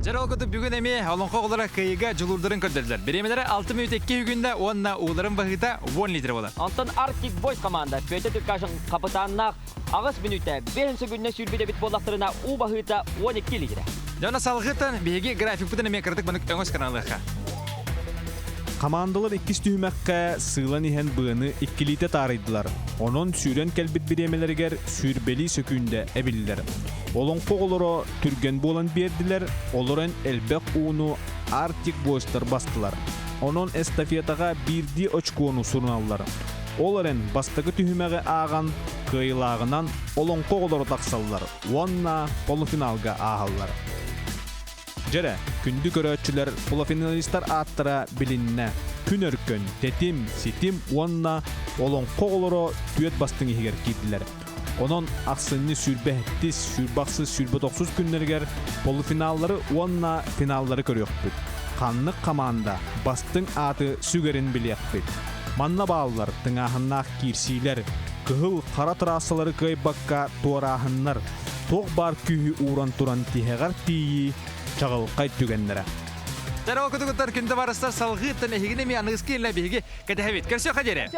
[SPEAKER 1] Жаралгыды бүгін эме олонқо олара кыйыга жылурдарын көрдөрдүлөр. Беремелери 6 минут 2 күндө онна ууларын багыта 10 литр болот.
[SPEAKER 2] Антон Arctic Boys команда Петр Türkaş'ın kapıtanına ağız minütte 5. gününe sürбиде бит боллактарына у багыта 12 литр.
[SPEAKER 1] Жана салгытын биги график бүтүн эме кырдык банык өңөс каналыга.
[SPEAKER 3] Командалар 2 түймәккә сыйлан иһән быны 2 литр тарыйдылар. Onun sürен кәлбит биремелергер сүрбели сөкүндә әбилләр. Олонқо олоро түрген болан бердилер, олорен элбек уну Arctic Boys'тар бастылар. Onun эстафетага 1 очкону сурналлар. Олорен бастагы түһүмәгә аган кыйлагынан олонқо олоро таксаллар. Онна полуфиналга агаллар. Жere, күндү көрөчүлөр полуфиналисттар аттара билинне күн өркөн, тетим, ситим, уонна олонқо олоро түйет бастың егер кейділер. Онон ақсынны сүрбәттіс, сүрбақсыз, сүрбәтоқсыз күннергер полуфиналлары уонна финаллары көрөкпүт. Қанлық команда бастың аты сүгерін білекпүт. Манна балылар тыңахыннақ кирсилер, кығыл қара тұрасылары көйбаққа туарахыннар, тоқ бар күйі уран туран тихеғар тейі чағылқай түгендері.
[SPEAKER 1] Тәрі оқыды күттар күнді барыстар салғы тұн әйгіне ме анығыз кейінлі бейгі кәді әбет. Көрсе қадері?